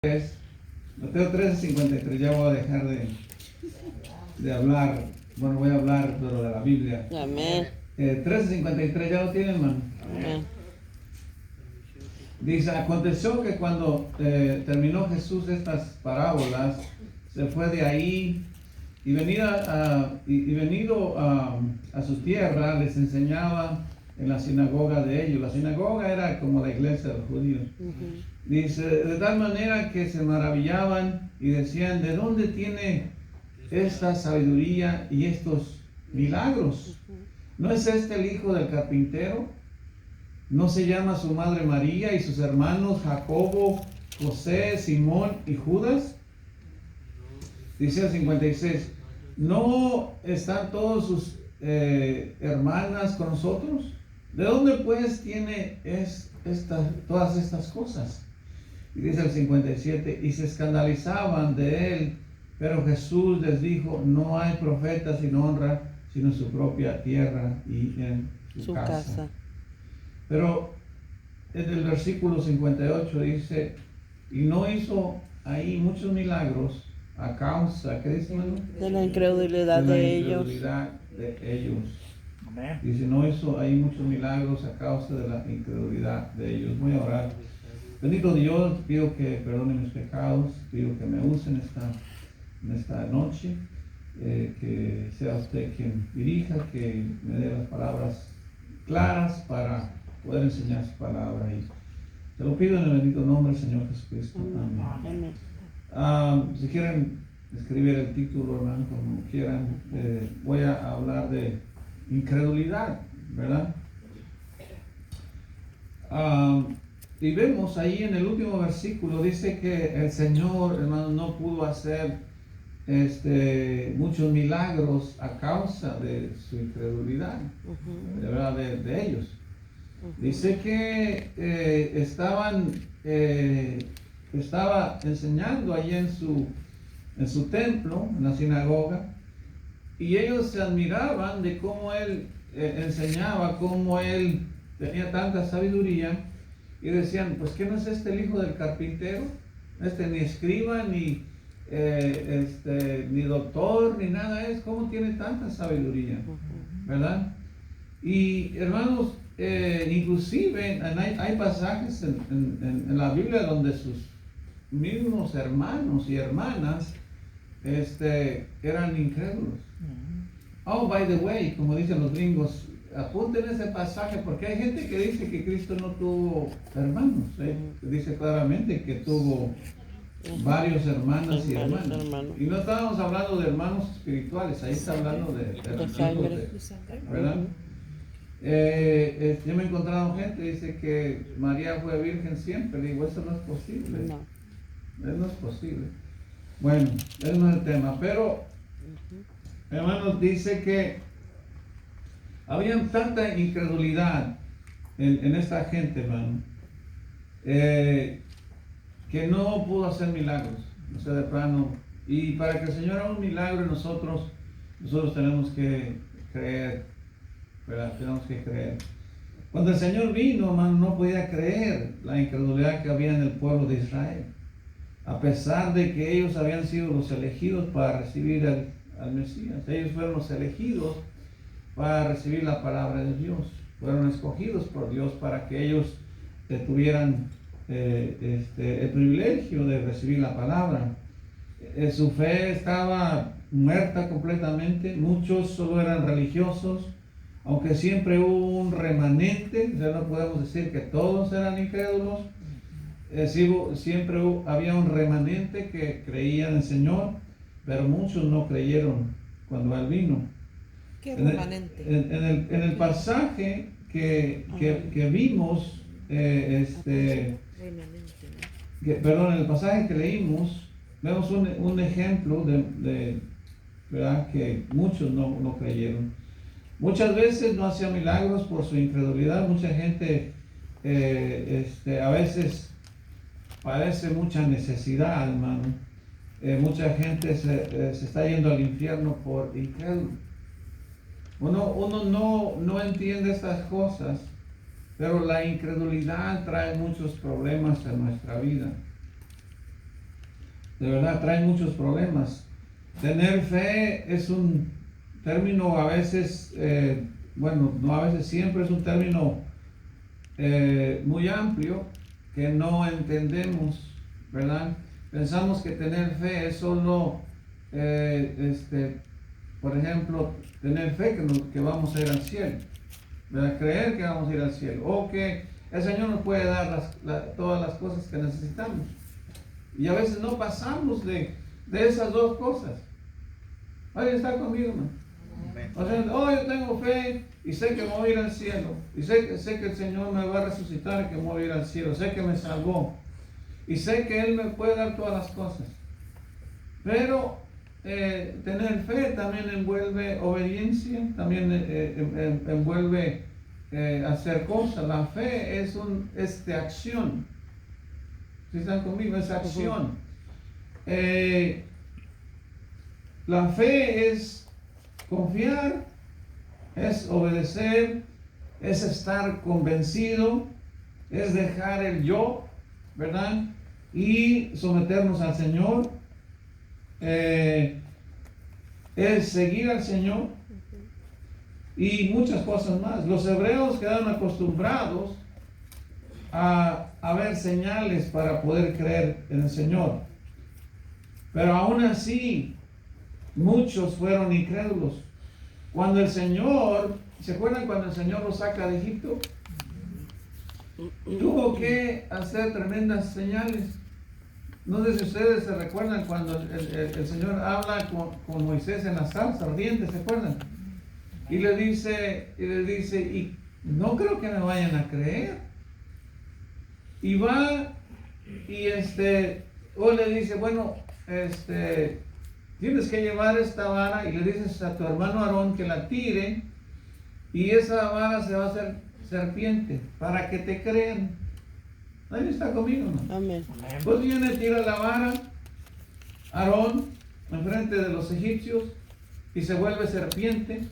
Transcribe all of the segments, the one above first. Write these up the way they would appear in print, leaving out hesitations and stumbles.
Mateo 13:53, ya voy a dejar de hablar. Bueno, voy a hablar pero de la Biblia. Amén. 13:53, ¿ya lo tienen, hermano? Amén. Dice, aconteció que cuando terminó Jesús estas parábolas, se fue de ahí y venido a su tierra, les enseñaba en la sinagoga de ellos. La sinagoga era como la iglesia de los judíos. Dice, de tal manera que se maravillaban y decían, ¿de dónde tiene esta sabiduría y estos milagros? ¿No es este el hijo del carpintero? ¿No se llama su madre María y sus hermanos Jacobo, José, Simón y Judas? Dice el 56, ¿no están todos sus hermanas con nosotros? ¿De dónde pues tiene todas estas cosas? Y dice el 57, y se escandalizaban de él, pero Jesús les dijo, no hay profeta sin honra, sino en su propia tierra y en su casa. Pero en el versículo 58 dice, y no hizo ahí muchos milagros a causa, ¿qué dice, hermano? De la incredulidad de ellos. Dice, no hizo ahí muchos milagros a causa de la incredulidad de ellos. Voy a orar. Bendito Dios, pido que perdone mis pecados, pido que me use en esta noche, que sea usted quien dirija, que me dé las palabras claras para poder enseñar su palabra. Y te lo pido en el bendito nombre del Señor Jesucristo. Amén. Si quieren escribir el título, hermano, como quieran, voy a hablar de incredulidad, ¿verdad? Y vemos ahí en el último versículo, dice que el Señor, hermano, no pudo hacer muchos milagros a causa de su incredulidad, de verdad, de ellos. Dice que estaba enseñando allí en su templo, en la sinagoga, y ellos se admiraban de cómo él enseñaba, cómo él tenía tanta sabiduría, y decían, pues ¿qué no es este el hijo del carpintero? Ni escriba, ni doctor, ni nada es, ¿cómo tiene tanta sabiduría? ¿Verdad? Y hermanos, inclusive hay pasajes en la Biblia donde sus mismos hermanos y hermanas eran incrédulos. Oh, by the way, como dicen los gringos, apunten ese pasaje porque hay gente que dice que Cristo no tuvo hermanos. Dice claramente que tuvo varios hermanos y hermanas. Y no estábamos hablando de hermanos espirituales, ahí está hablando de sangre, ¿verdad? Yo me he encontrado gente que dice que María fue virgen siempre. Digo, eso no es posible. No es posible. Bueno, ese no es el tema, pero hermanos, dice que había tanta incredulidad en esta gente, hermano, que no pudo hacer milagros, o sea, de plano. Y para que el Señor haga un milagro en nosotros tenemos que creer, ¿verdad? Tenemos que creer. Cuando el Señor vino, hermano, no podía creer la incredulidad que había en el pueblo de Israel, a pesar de que ellos habían sido los elegidos para recibir al Mesías. Ellos fueron los elegidos para recibir la palabra de Dios, fueron escogidos por Dios para que ellos tuvieran el privilegio de recibir la palabra. Su fe estaba muerta completamente, muchos solo eran religiosos, aunque siempre hubo un remanente, ya no podemos decir que todos eran incrédulos, siempre había un remanente que creía en el Señor, pero muchos no creyeron cuando Él vino. ¿Qué remanente? En el pasaje que vimos, en el pasaje que leímos, vemos un ejemplo de ¿verdad? Que muchos no creyeron. Muchas veces no hacía milagros por su incredulidad. Mucha gente a veces padece mucha necesidad, hermano. Mucha gente se está yendo al infierno por incrédulo. Uno no entiende estas cosas, pero la incredulidad trae muchos problemas en nuestra vida. de verdad trae muchos problemas. Tener fe es un término a veces, bueno, no a veces, siempre es un término muy amplio que no entendemos, ¿verdad? Pensamos que tener fe es solo, por ejemplo, tener fe que vamos a ir al cielo, ¿verdad? Creer que vamos a ir al cielo, o que el Señor nos puede dar todas las cosas que necesitamos. Y a veces no pasamos de esas dos cosas. ¿Alguien está conmigo, hermano? O sea, yo tengo fe y sé que voy a ir al cielo. Y sé que el Señor me va a resucitar y que voy a ir al cielo. Sé que me salvó. Y sé que Él me puede dar todas las cosas. Pero tener fe también envuelve obediencia, también envuelve hacer cosas. La fe es de acción. ¿Sí están conmigo? Es acción. La fe es confiar, es obedecer, es estar convencido, es dejar el yo, ¿verdad? Y someternos al Señor, es seguir al Señor y muchas cosas más. Los hebreos quedaron acostumbrados a ver señales para poder creer en el Señor, pero aún así muchos fueron incrédulos. Cuando el Señor, ¿se acuerdan cuando el Señor los saca de Egipto? Tuvo que hacer tremendas señales. No sé si ustedes se recuerdan cuando el Señor habla con Moisés en la zarza ardiente, ¿se acuerdan? Y le dice, y no creo que me vayan a creer. Y va, y o le dice, bueno, tienes que llevar esta vara, y le dices a tu hermano Aarón que la tire, y esa vara se va a hacer serpiente, para que te crean. ¿Alguien está conmigo, no? Amén. Pues viene, tira la vara, Aarón, enfrente de los egipcios, y se vuelve serpiente.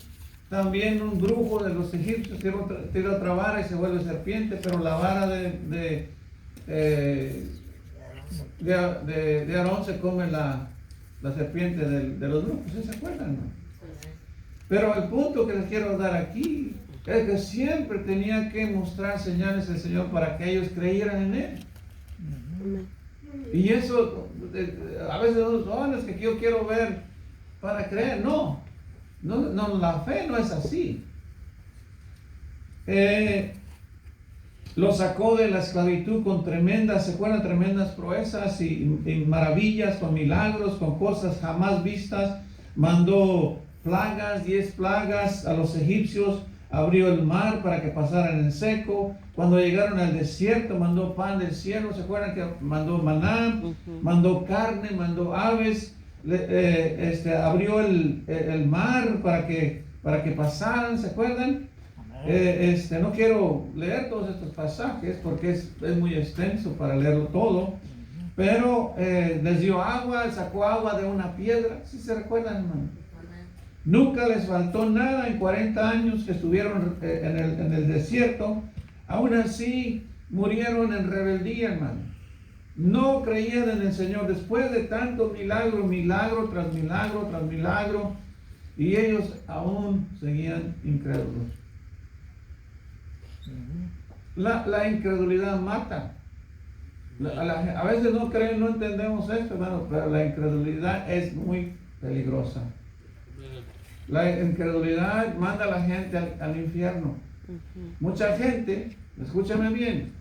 También un brujo de los egipcios tira otra vara y se vuelve serpiente, pero la vara de Aarón se come la serpiente de los brujos, ¿sí se acuerdan? No? Pero el punto que les quiero dar aquí es que siempre tenía que mostrar señales el Señor para que ellos creyeran en Él. Y eso, a veces es que yo quiero ver para creer. No, la fe no es así. Lo sacó de la esclavitud con tremendas, ¿se acuerdan? Tremendas proezas y maravillas, con milagros, con cosas jamás vistas. Mandó plagas, 10 plagas a los egipcios, abrió el mar para que pasaran en seco. Cuando llegaron al desierto, mandó pan del cielo, ¿se acuerdan que mandó maná? Mandó carne, mandó aves, abrió el mar para que pasaran, ¿se acuerdan? No quiero leer todos estos pasajes porque es muy extenso para leerlo todo, pero les dio agua, sacó agua de una piedra, ¿sí se recuerdan, hermano? Nunca les faltó nada en 40 años que estuvieron en el desierto. Aún así murieron en rebeldía, hermano. No creían en el Señor después de tanto milagro tras milagro tras milagro, y ellos aún seguían incrédulos. La incredulidad mata. A veces no entendemos esto, hermano, pero la incredulidad es muy peligrosa. La incredulidad manda a la gente al infierno. Mucha gente, escúchame bien,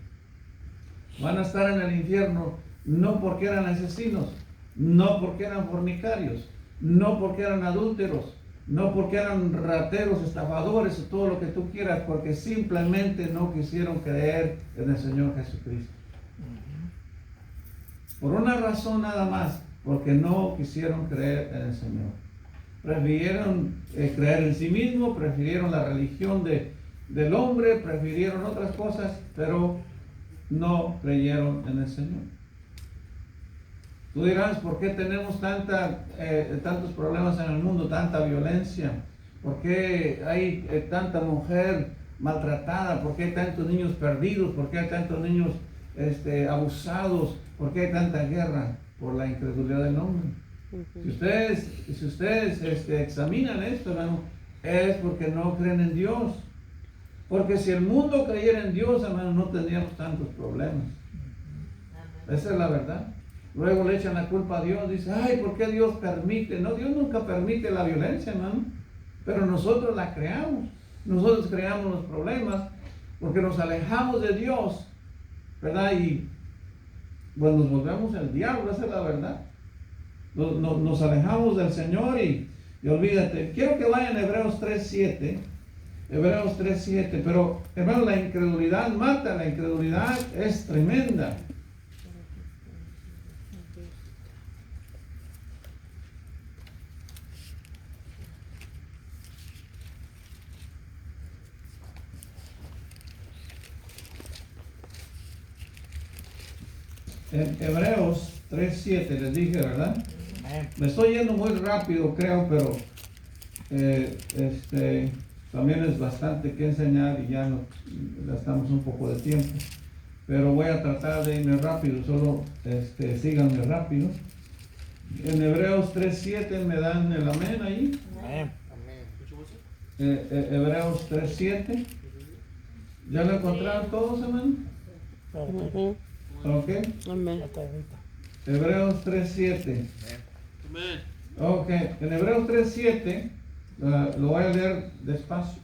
van a estar en el infierno no porque eran asesinos, no porque eran fornicarios, no porque eran adúlteros, no porque eran rateros, estafadores o todo lo que tú quieras, porque simplemente no quisieron creer en el Señor Jesucristo. Por una razón nada más, porque no quisieron creer en el Señor. Prefirieron creer en sí mismo, prefirieron la religión del hombre, prefirieron otras cosas, pero no creyeron en el Señor. Tú dirás, ¿por qué tenemos tantos problemas en el mundo, tanta violencia? ¿Por qué hay tanta mujer maltratada? ¿Por qué hay tantos niños perdidos? ¿Por qué hay tantos niños abusados? ¿Por qué hay tanta guerra? por la incredulidad del hombre. Si ustedes examinan esto, hermano, es porque no creen en Dios. Porque si el mundo creyera en Dios, hermano, no tendríamos tantos problemas. Esa es la verdad. Luego le echan la culpa a Dios, dice, ay, ¿por qué Dios permite? No, Dios nunca permite la violencia, hermano, pero nosotros la creamos. Nosotros creamos los problemas porque nos alejamos de Dios, ¿verdad? Y pues nos volvemos el diablo, esa es la verdad. Nos alejamos del Señor y olvídate. Quiero que vayan a Hebreos 3:7. Hebreos 3:7. Pero, hermano, la incredulidad mata, la incredulidad es tremenda. En Hebreos 3:7 les dije, ¿verdad? Me estoy yendo muy rápido, creo, pero también es bastante que enseñar y ya gastamos un poco de tiempo. Pero voy a tratar de irme rápido, solo síganme rápido. En Hebreos 3:7 me dan el amén ahí. Amén. Hebreos 3:7. ¿Ya lo encontraron todos, hermano? Ujú. Ok. Amén. Hebreos 3:7. Amén. Ok, en Hebreos 3:7 lo voy a leer despacio.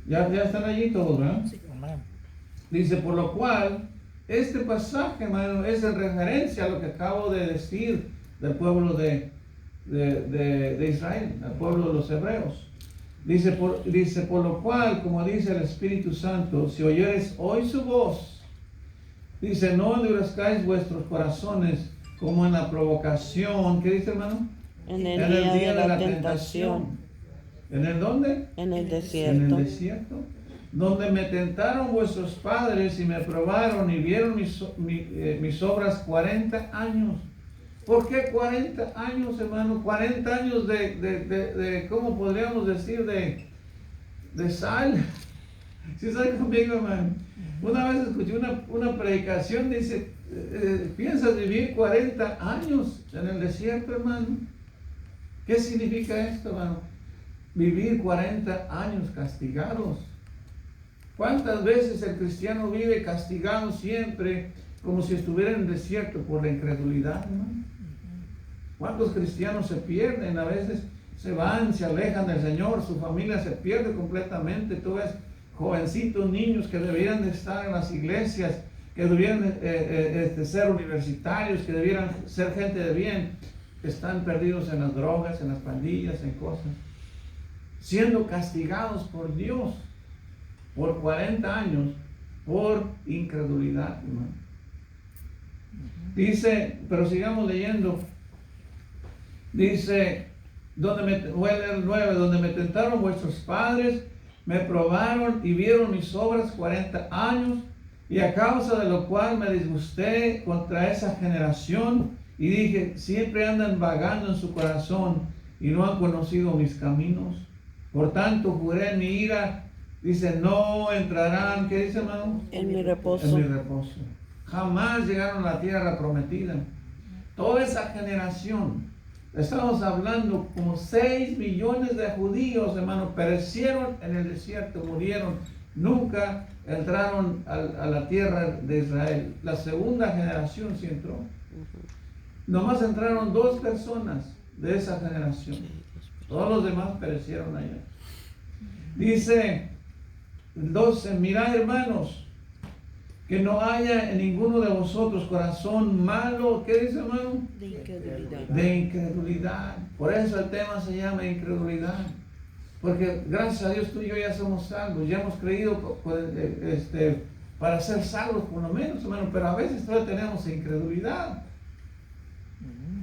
Ya están allí todos, ¿verdad? Amén. Dice, por lo cual, este pasaje, hermano, es en referencia a lo que acabo de decir del pueblo de Israel, al pueblo de los hebreos. Dice, por lo cual, como dice el Espíritu Santo, si oyeres hoy su voz, dice, no endurezcáis vuestros corazones como en la provocación. ¿Qué dice, hermano? En el día de la tentación. ¿En el dónde? En el En desierto. el desierto. Donde me tentaron vuestros padres y me probaron y vieron mis obras 40 años. ¿Por qué 40 años, hermano? 40 años de ¿cómo podríamos decir? De sal. ¿Sí saben conmigo, hermano? Una vez escuché una predicación, dice, ¿piensas vivir 40 años en el desierto, hermano? ¿Qué significa esto, hermano? Vivir 40 años castigados. ¿Cuántas veces el cristiano vive castigado siempre como si estuviera en el desierto por la incredulidad, hermano? ¿Cuántos cristianos se pierden? A veces se van, se alejan del Señor, su familia se pierde completamente. Tú ves jovencitos, niños que deberían de estar en las iglesias, que debieran ser universitarios, que debieran ser gente de bien, que están perdidos en las drogas, en las pandillas, en cosas, siendo castigados por Dios por 40 años por incredulidad, hermano. Dice, pero sigamos leyendo. Dice, voy a leer el 9, donde me tentaron vuestros padres, me probaron y vieron mis obras 40 años, y a causa de lo cual me disgusté contra esa generación, y dije, siempre andan vagando en su corazón, y no han conocido mis caminos. Por tanto, juré en mi ira, dice, no entrarán, ¿qué dice, hermano? En mi reposo. En mi reposo. Jamás llegaron a la tierra prometida. Toda esa generación, estamos hablando como 6 millones de judíos, hermano, perecieron en el desierto, murieron, nunca entraron a la tierra de Israel. La segunda generación sí entró. Nomás entraron 2 personas de esa generación. Todos los demás perecieron allá. Dice 12, mirad, hermanos, que no haya en ninguno de vosotros corazón malo. ¿Qué dice, hermano? De incredulidad. De incredulidad. Por eso el tema se llama incredulidad. Porque gracias a Dios tú y yo ya somos salvos, ya hemos creído para ser salvos por lo menos, hermano, pero a veces todavía tenemos incredulidad.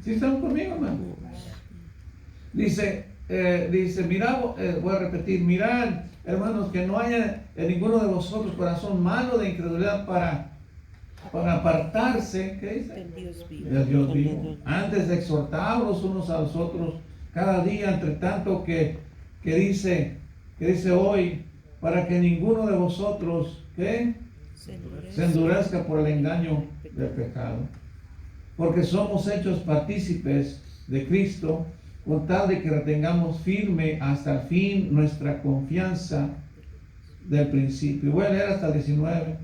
¿Sí están conmigo, hermano? Dice, mirad, voy a repetir, mirad, hermanos, que no haya en ninguno de vosotros corazón malo de incredulidad para apartarse, ¿qué dice? Del Dios vivo. Del Dios vivo. Antes de exhortaros unos a los otros cada día, entre tanto que dice hoy, para que ninguno de vosotros, ¿qué? Se endurezca por el engaño del pecado. porque somos hechos partícipes de Cristo, con tal de que retengamos firme hasta el fin nuestra confianza del principio. Voy a leer hasta el 19.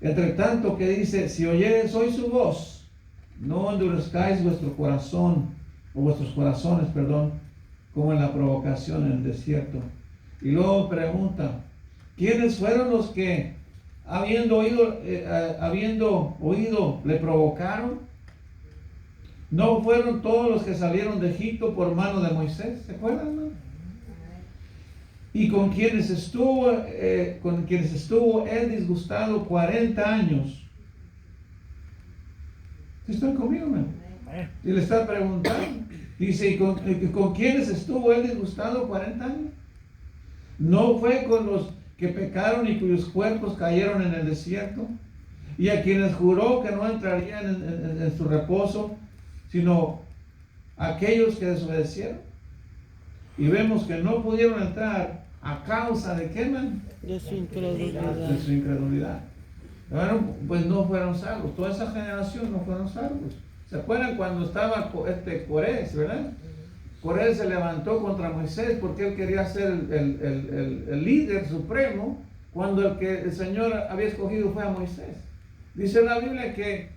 Entre tanto que dice, si oyeres hoy su voz, no endurezcáis vuestro corazón, o vuestros corazones, perdón, como en la provocación en el desierto. Y luego pregunta, ¿quiénes fueron los que, habiendo oído, le provocaron? ¿No fueron todos los que salieron de Egipto por mano de Moisés? ¿Se acuerdan, no? Y con quienes estuvo él disgustado 40 años. ¿Sí están conmigo, man? Y le está preguntando. Dice, ¿y con quiénes estuvo él disgustado 40 años? ¿No fue con los que pecaron y cuyos cuerpos cayeron en el desierto? Y a quienes juró que no entrarían en su reposo, sino aquellos que desobedecieron. Y vemos que no pudieron entrar a causa de qué, man? De su incredulidad. De su incredulidad. Bueno, pues no fueron salvos. Toda esa generación no fueron salvos. ¿Se acuerdan cuando estaba Corés, verdad? Corés se levantó contra Moisés porque él quería ser el líder supremo, cuando el Señor había escogido fue a Moisés. Dice la Biblia que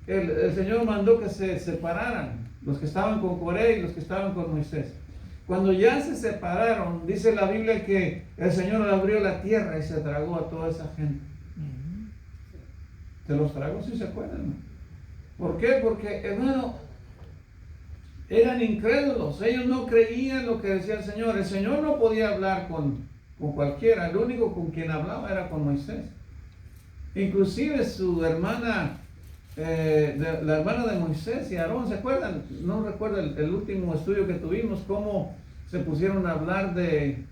el Señor mandó que se separaran los que estaban con Coré y los que estaban con Moisés. Cuando ya se separaron, dice la Biblia que el Señor abrió la tierra y se tragó a toda esa gente. ¿Se los tragó? ¿Sí se acuerdan, no? ¿Por qué? Porque, hermano, eran incrédulos. Ellos no creían lo que decía el Señor. El Señor no podía hablar con cualquiera. El único con quien hablaba era con Moisés. Inclusive su hermana, la hermana de Moisés y Aarón, ¿se acuerdan? No recuerdo el último estudio que tuvimos, cómo se pusieron a hablar de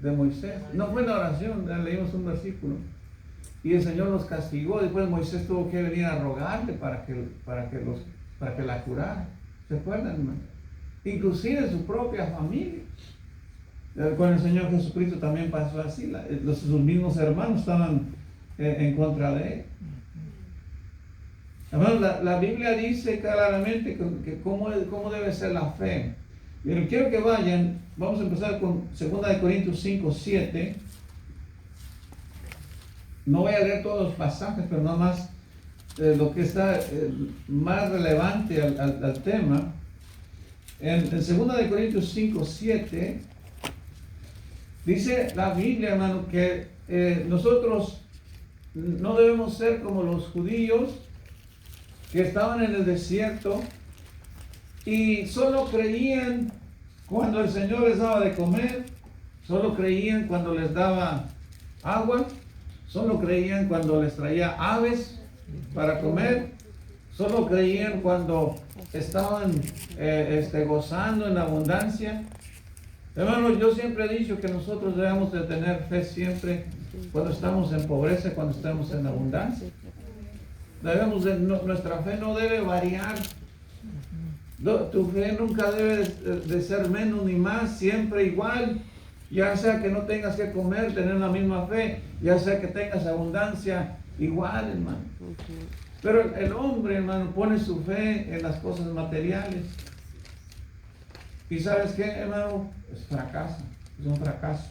Moisés. No fue en la oración, leímos un versículo. Y el Señor los castigó. Después Moisés tuvo que venir a rogarle para que la curara. ¿Se acuerdan, hermano? Inclusive su propia familia. Con el Señor Jesucristo también pasó así. Sus mismos hermanos estaban en contra de él. Hermano, la Biblia dice claramente que cómo debe ser la fe. Pero quiero que vayan. Vamos a empezar con 2 Corintios 5, 7. No voy a leer todos los pasajes, pero nada más lo que está más relevante al tema. En 2 Corintios 5, 7, dice la Biblia, hermano, que nosotros no debemos ser como los judíos que estaban en el desierto y solo creían cuando el Señor les daba de comer, solo creían cuando les daba agua, solo creían cuando les traía aves para comer, solo creían cuando estaban gozando en abundancia. Hermanos, yo siempre he dicho que nosotros debemos de tener fe siempre cuando estamos en pobreza, cuando estamos en abundancia. Nuestra fe no debe variar. Tu fe nunca debe de ser menos ni más, siempre igual. Ya sea que no tengas que comer, tener la misma fe, ya sea que tengas abundancia, igual, hermano. Pero el hombre, hermano, pone su fe en las cosas materiales. ¿Y sabes qué, hermano? Es un fracaso.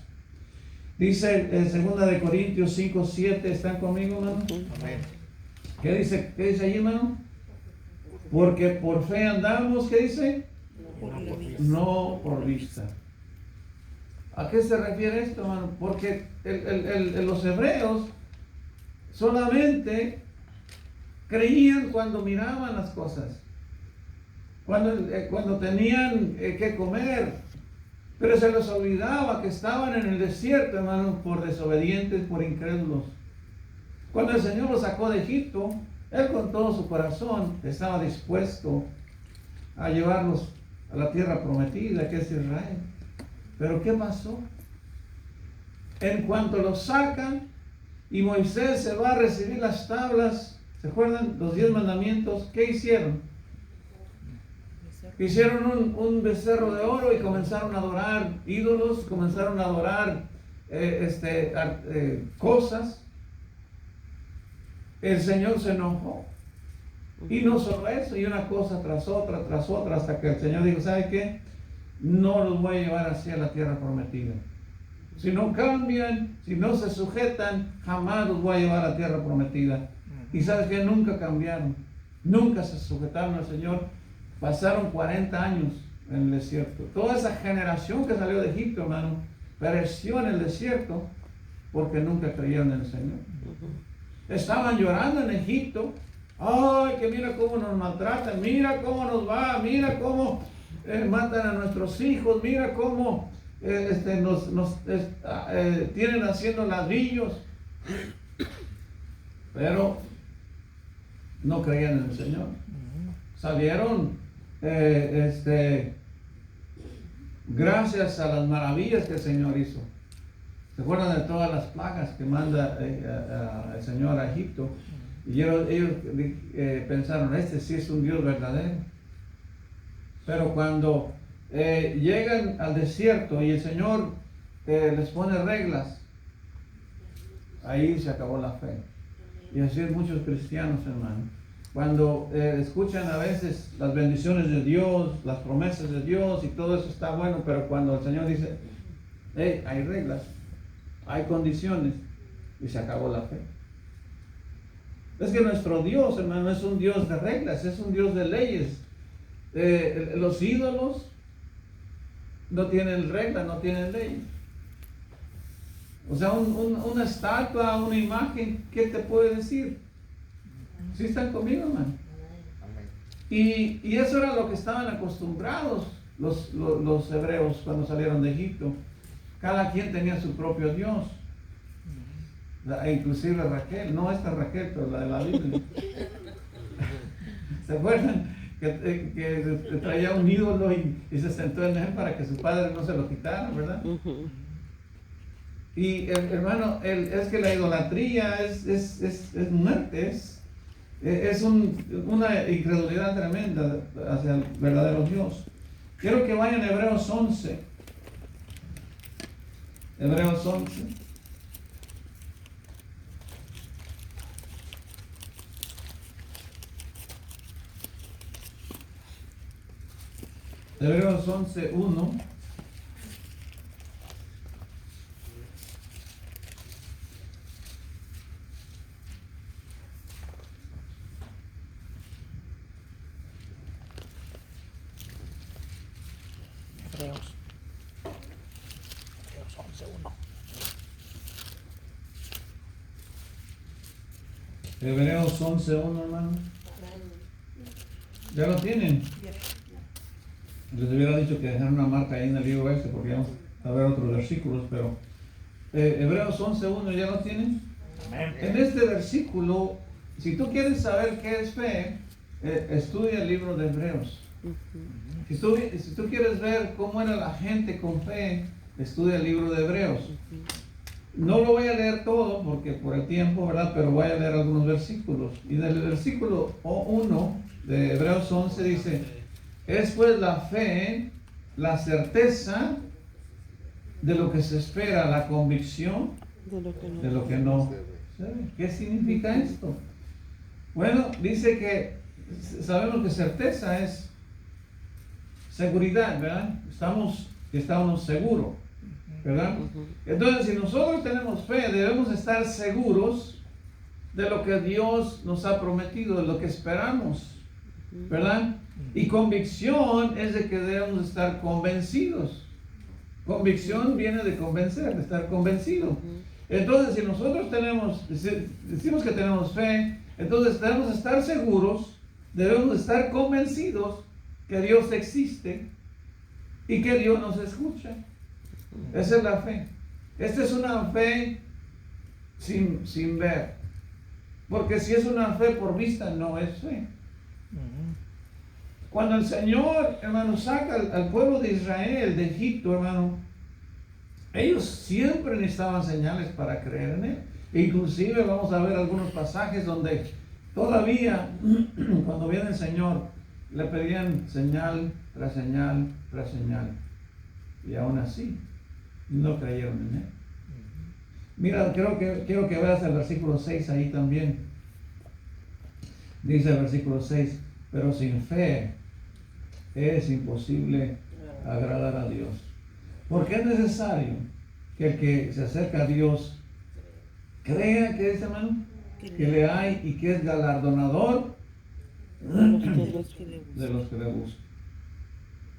Dice en 2 Corintios 5, 7, ¿están conmigo, hermano? Amén. ¿Qué dice ahí, hermano? Porque por fe andamos, ¿qué dice? No por vista. ¿A qué se refiere esto, hermano? Porque los hebreos solamente creían cuando miraban las cosas, cuando tenían que comer, pero se les olvidaba que estaban en el desierto, hermano, por desobedientes, por incrédulos. Cuando el Señor los sacó de Egipto, Él con todo su corazón estaba dispuesto a llevarlos a la tierra prometida, que es Israel. Pero ¿qué pasó? En cuanto los sacan y Moisés se va a recibir las tablas, ¿se acuerdan? Los 10 mandamientos, ¿qué hicieron? Hicieron un becerro de oro y comenzaron a adorar ídolos, comenzaron a adorar cosas. El Señor se enojó. Y no solo eso, y una cosa tras otra, hasta que el Señor dijo, ¿sabe qué? No los voy a llevar hacia la tierra prometida. Si no cambian, si no se sujetan, jamás los voy a llevar a la tierra prometida. Y ¿sabes qué? Nunca cambiaron, nunca se sujetaron al Señor. Pasaron 40 años en el desierto. Toda esa generación que salió de Egipto, hermano, pereció en el desierto porque nunca creyeron en el Señor. Estaban llorando en Egipto. Ay, que mira cómo nos maltratan, mira cómo nos va, mira cómo matan a nuestros hijos, mira cómo nos tienen haciendo ladrillos. Pero no creían en el Señor. Salieron gracias a las maravillas que el Señor hizo. ¿Se acuerdan de todas las plagas que manda el Señor a Egipto? Y ellos pensaron, este sí es un Dios verdadero. Pero cuando llegan al desierto y el Señor les pone reglas, ahí se acabó la fe. Y así es muchos cristianos, hermano. Cuando escuchan a veces las bendiciones de Dios, las promesas de Dios y todo eso está bueno, pero cuando el Señor dice, hey, hay reglas, hay condiciones, y se acabó la fe. Es que nuestro Dios, hermano, es un Dios de reglas, es un Dios de leyes. Los ídolos no tienen reglas, no tienen leyes. O sea, una estatua, una imagen, ¿qué te puede decir? ¿Sí están conmigo, hermano? Y eso era lo que estaban acostumbrados los hebreos cuando salieron de Egipto. Cada quien tenía su propio Dios. Inclusive Raquel, no esta Raquel, pero la de la Biblia. ¿Se acuerdan? Que traía un ídolo y se sentó en él para que su padre no se lo quitara, ¿verdad? Y hermano, es que la idolatría es muerte, es una incredulidad tremenda hacia el verdadero Dios. Quiero que vayan a Hebreos 11. Hebreos 11. Hebreos 11:1. Hebreos 11:1. Hebreos 11:1, hermano. ¿Ya lo tienen? Les hubiera dicho que dejaran una marca ahí en el libro porque vamos a ver otros versículos, pero Hebreos 11:1, ¿ya lo tienen? En este versículo, si tú quieres saber qué es fe, estudia el libro de Hebreos. Si tú quieres ver cómo era la gente con fe, estudia el libro de Hebreos. No lo voy a leer todo porque por el tiempo, ¿verdad? Pero voy a leer algunos versículos. Y del versículo 1 de Hebreos 11 dice: es pues la fe, la certeza de lo que se espera, la convicción de lo que no se ve. ¿Qué significa esto? Bueno, dice que sabemos que certeza es seguridad, ¿verdad? Estamos seguros, ¿verdad? Entonces, si nosotros tenemos fe, debemos estar seguros de lo que Dios nos ha prometido, de lo que esperamos, ¿verdad? Y convicción es de que debemos estar convencidos. Convicción viene de convencer, de estar convencido. Entonces, si nosotros decimos que tenemos fe, entonces debemos estar seguros, debemos estar convencidos que Dios existe y que Dios nos escucha. Esa es la fe. Esta es una fe sin ver. Porque si es una fe por vista, no es fe. Cuando el Señor, hermano, saca al pueblo de Israel de Egipto, hermano, ellos siempre necesitaban señales para creer en Él. Inclusive vamos a ver algunos pasajes donde todavía, cuando viene el Señor, le pedían señal tras señal tras señal. Y aún así, no creyeron en Él. Mira, quiero que veas el versículo 6 ahí también. Dice el versículo 6, pero sin fe es imposible agradar a Dios. Porque es necesario que el que se acerca a Dios crea que es, hermano, que le hay y que es galardonador de los que le buscan.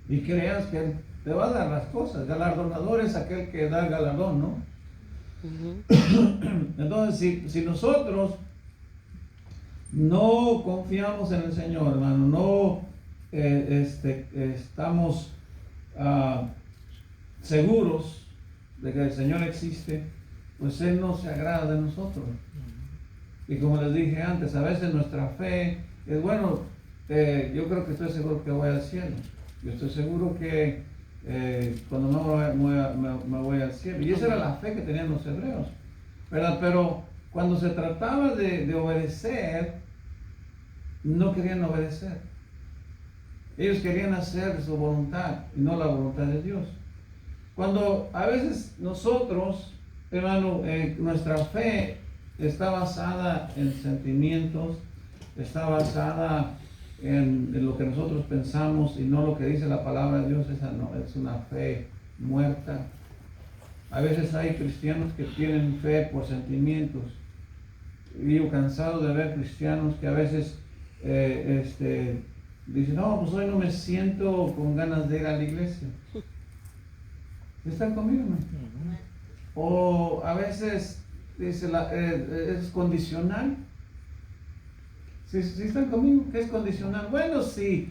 Y creas que Él te va a dar las cosas. Galardonador es aquel que da galardón, ¿no? Entonces, si nosotros no confiamos en el Señor, hermano, no estamos seguros de que el Señor existe, pues Él no se agrada de nosotros. Y como les dije antes, a veces nuestra fe es, bueno, yo creo que estoy seguro que voy al cielo. Yo estoy seguro que cuando me voy al cielo. Y esa era la fe que tenían los hebreos, ¿verdad? Pero cuando se trataba de obedecer, no querían obedecer. Ellos querían hacer su voluntad y no la voluntad de Dios. Cuando a veces nosotros, hermano, nuestra fe está basada en sentimientos, está basada en lo que nosotros pensamos y no lo que dice la palabra de Dios, esa no, es una fe muerta. A veces hay cristianos que tienen fe por sentimientos. Vivo cansado de ver cristianos que a veces dicen, no, pues hoy no me siento con ganas de ir a la iglesia. ¿Están conmigo, no? O a veces dice es condicional. ¿Sí están conmigo? ¿Qué es condicional? Bueno, si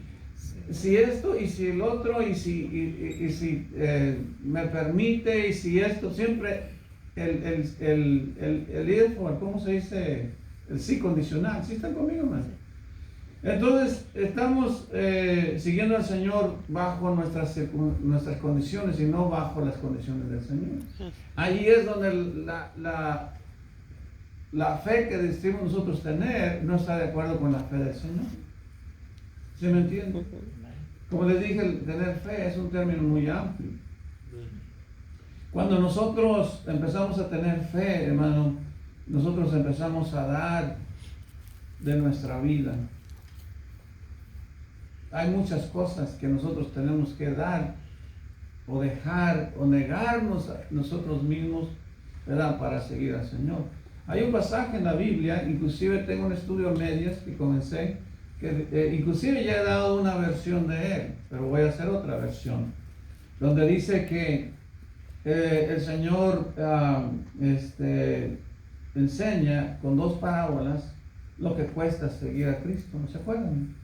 esto y si el otro y si me permite y si esto, siempre el if, ¿cómo se dice? El sí condicional. ¿Sí están conmigo, man? Entonces estamos siguiendo al Señor bajo nuestras condiciones y no bajo las condiciones del Señor. Allí es donde la fe que decimos nosotros tener no está de acuerdo con la fe del Señor. ¿Sí me entienden? Como les dije, el tener fe es un término muy amplio. Cuando nosotros empezamos a tener fe, hermano, nosotros empezamos a dar de nuestra vida. Hay muchas cosas que nosotros tenemos que dar o dejar o negarnos a nosotros mismos, ¿verdad? Para seguir al Señor. Hay un pasaje en la Biblia, inclusive tengo un estudio a medias que comencé, que inclusive ya he dado una versión de él, pero voy a hacer otra versión, donde dice que el Señor enseña con dos parábolas lo que cuesta seguir a Cristo. ¿No se acuerdan?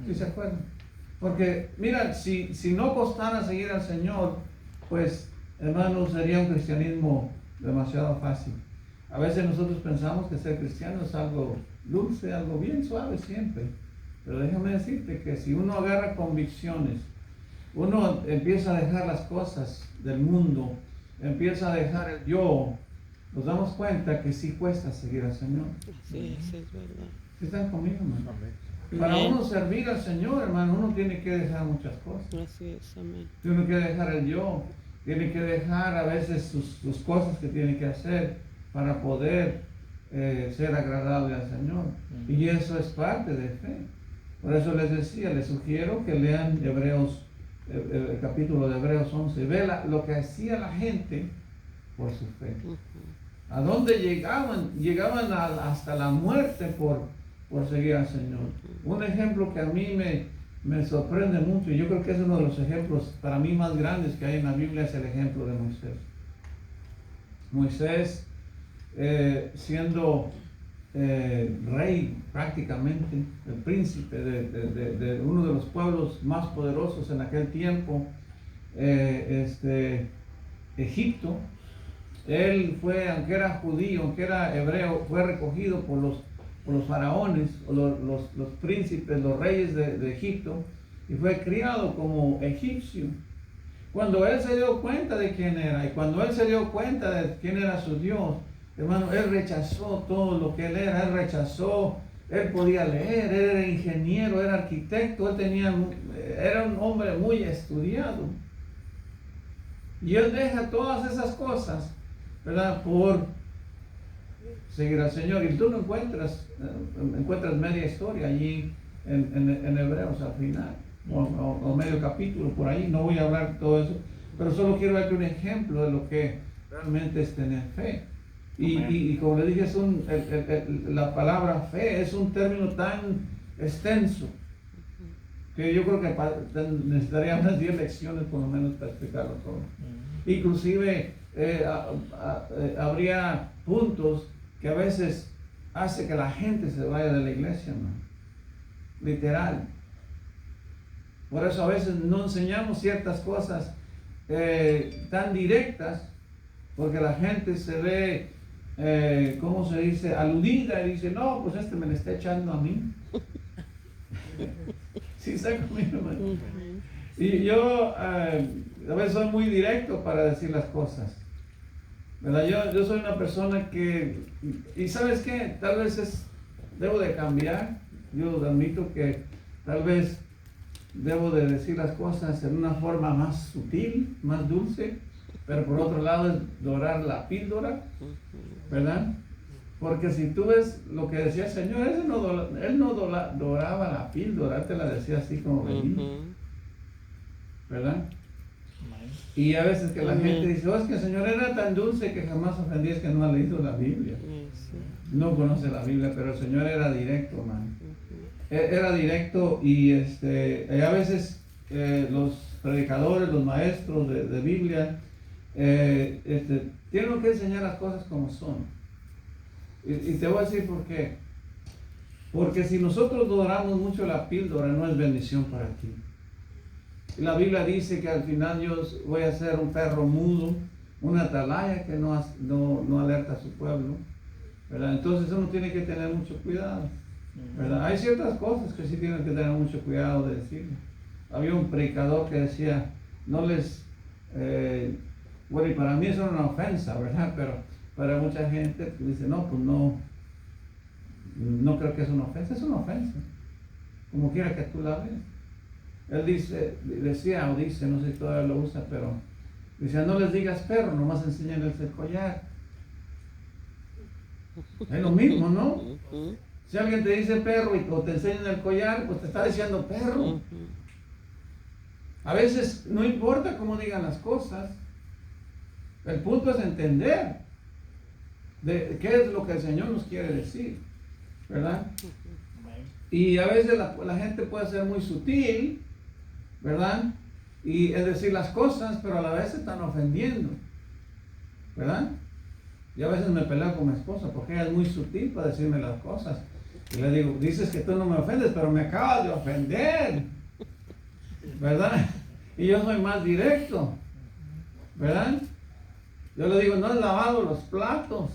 ¿Sí se acuerdan? Porque, mira, si no costara seguir al Señor, pues, hermanos, sería un cristianismo demasiado fácil. A veces nosotros pensamos que ser cristiano es algo dulce, algo bien suave siempre. Pero déjame decirte que si uno agarra convicciones, uno empieza a dejar las cosas del mundo, empieza a dejar el yo, nos damos cuenta que sí cuesta seguir al Señor. Sí, eso es verdad. ¿Sí están conmigo, hermano? Para uno servir al Señor, hermano, uno tiene que dejar muchas cosas. Así es, amén. Tiene que dejar el yo, tiene que dejar a veces sus cosas que tiene que hacer para poder ser agradable al Señor. Y eso es parte de fe. Por eso les decía, les sugiero que lean Hebreos, el capítulo de Hebreos 11. Ve lo que hacía la gente por su fe. ¿A dónde llegaban? Llegaban hasta la muerte por seguir al Señor. Un ejemplo que a mí me sorprende mucho, y yo creo que es uno de los ejemplos para mí más grandes que hay en la Biblia, es el ejemplo de Moisés. Moisés, siendo rey prácticamente, el príncipe de uno de los pueblos más poderosos en aquel tiempo, Egipto, él fue, aunque era judío, aunque era hebreo, fue recogido por los faraones, o los príncipes, los reyes de Egipto, y fue criado como egipcio. Cuando él se dio cuenta de quién era, y cuando él se dio cuenta de quién era su Dios, hermano, él rechazó todo lo que él era. Él podía leer, él era ingeniero, era arquitecto, era un hombre muy estudiado. Y él deja todas esas cosas, ¿verdad? Por seguir al Señor. Y tú no encuentras media historia allí en Hebreos al final, o medio capítulo por ahí. No voy a hablar de todo eso, pero solo quiero darte un ejemplo de lo que realmente es tener fe. Y como le dije, la palabra fe es un término tan extenso que yo creo que necesitaría unas 10 lecciones por lo menos para explicarlo todo. Inclusive habría puntos que a veces hace que la gente se vaya de la iglesia, ¿no? Literal. Por eso a veces no enseñamos ciertas cosas tan directas, porque la gente se ve, ¿cómo se dice? Aludida y dice, no, pues este me la está echando a mí. Sí, está conmigo, hermano. Y yo a veces soy muy directo para decir las cosas, ¿verdad? Yo soy una persona que, y ¿sabes qué? Tal vez debo de cambiar. Yo admito que tal vez debo de decir las cosas en una forma más sutil, más dulce, pero por otro lado es dorar la píldora, ¿verdad? Porque si tú ves lo que decía el Señor, Él no doraba la píldora, Él te la decía así como venía, ¿verdad? Y a veces que la gente dice, oh, es que el Señor era tan dulce que jamás ofendía, es que no ha leído la Biblia. No conoce la Biblia, pero el Señor era directo, hermano. Era directo y a veces los predicadores, los maestros de Biblia, tienen que enseñar las cosas como son. Y te voy a decir por qué. Porque si nosotros doramos mucho la píldora, no es bendición para ti. Y la Biblia dice que al final yo voy a ser un perro mudo, una atalaya que no alerta a su pueblo, ¿verdad? Entonces uno tiene que tener mucho cuidado, ¿verdad? Hay ciertas cosas que sí tienen que tener mucho cuidado de decir. Había un predicador que decía, no les, bueno, y para mí eso es una ofensa, ¿verdad? Pero para mucha gente dice, no, pues no creo que es una ofensa, como quiera que tú la veas. Él decía, no sé si todavía lo usa, pero decía, no les digas perro, nomás enséñales el collar. Es lo mismo, ¿no? Si alguien te dice perro o te enseñan el collar, pues te está diciendo perro. A veces no importa cómo digan las cosas, el punto es entender de qué es lo que el Señor nos quiere decir, ¿verdad? Y a veces la gente puede ser muy sutil, ¿verdad? Y es decir las cosas, pero a la vez se están ofendiendo, ¿verdad? Y a veces me peleo con mi esposa porque ella es muy sutil para decirme las cosas. Y le digo, dices que tú no me ofendes, pero me acabas de ofender, ¿verdad? Y yo soy más directo, ¿verdad? Yo le digo, no has lavado los platos.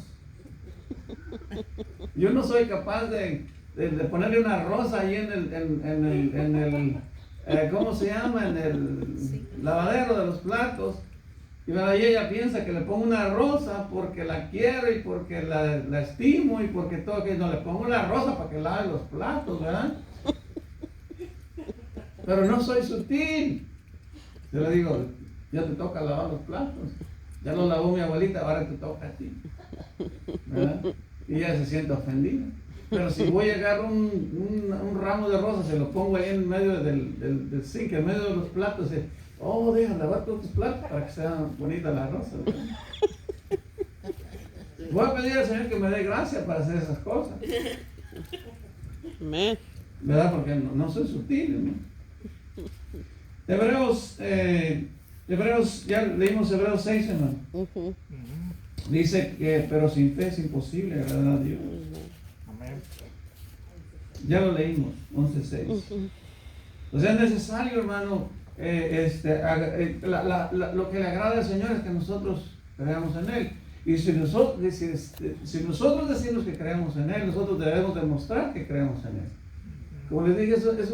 Yo no soy capaz de ponerle una rosa ahí en el ¿cómo se llama? En el lavadero de los platos. Y ella piensa que le pongo una rosa porque la quiero y porque la estimo y porque todo, que no le pongo una rosa para que lave los platos, ¿verdad? Pero no soy sutil. Yo le digo, ya te toca lavar los platos. Ya lo lavó mi abuelita, ahora te toca a ti, ¿verdad? Y ella se siente ofendida. Pero si voy a agarrar un ramo de rosas, se lo pongo ahí en medio del zinc, en medio de los platos, y, oh, deja lavar todos tus platos para que sean bonitas las rosas, ¿verdad? Voy a pedir al Señor que me dé gracia para hacer esas cosas. Amén. ¿Verdad? Porque no soy sutil, ¿no? Hebreos, ya leímos Hebreos 6, hermano. Dice que, pero sin fe es imposible agradar a Dios. Ya lo leímos, 11:6. O sea, es necesario, hermano, lo que le agrada al Señor es que nosotros creamos en Él. Y si nosotros decimos que creemos en Él, nosotros debemos demostrar que creemos en Él. Como les dije, eso es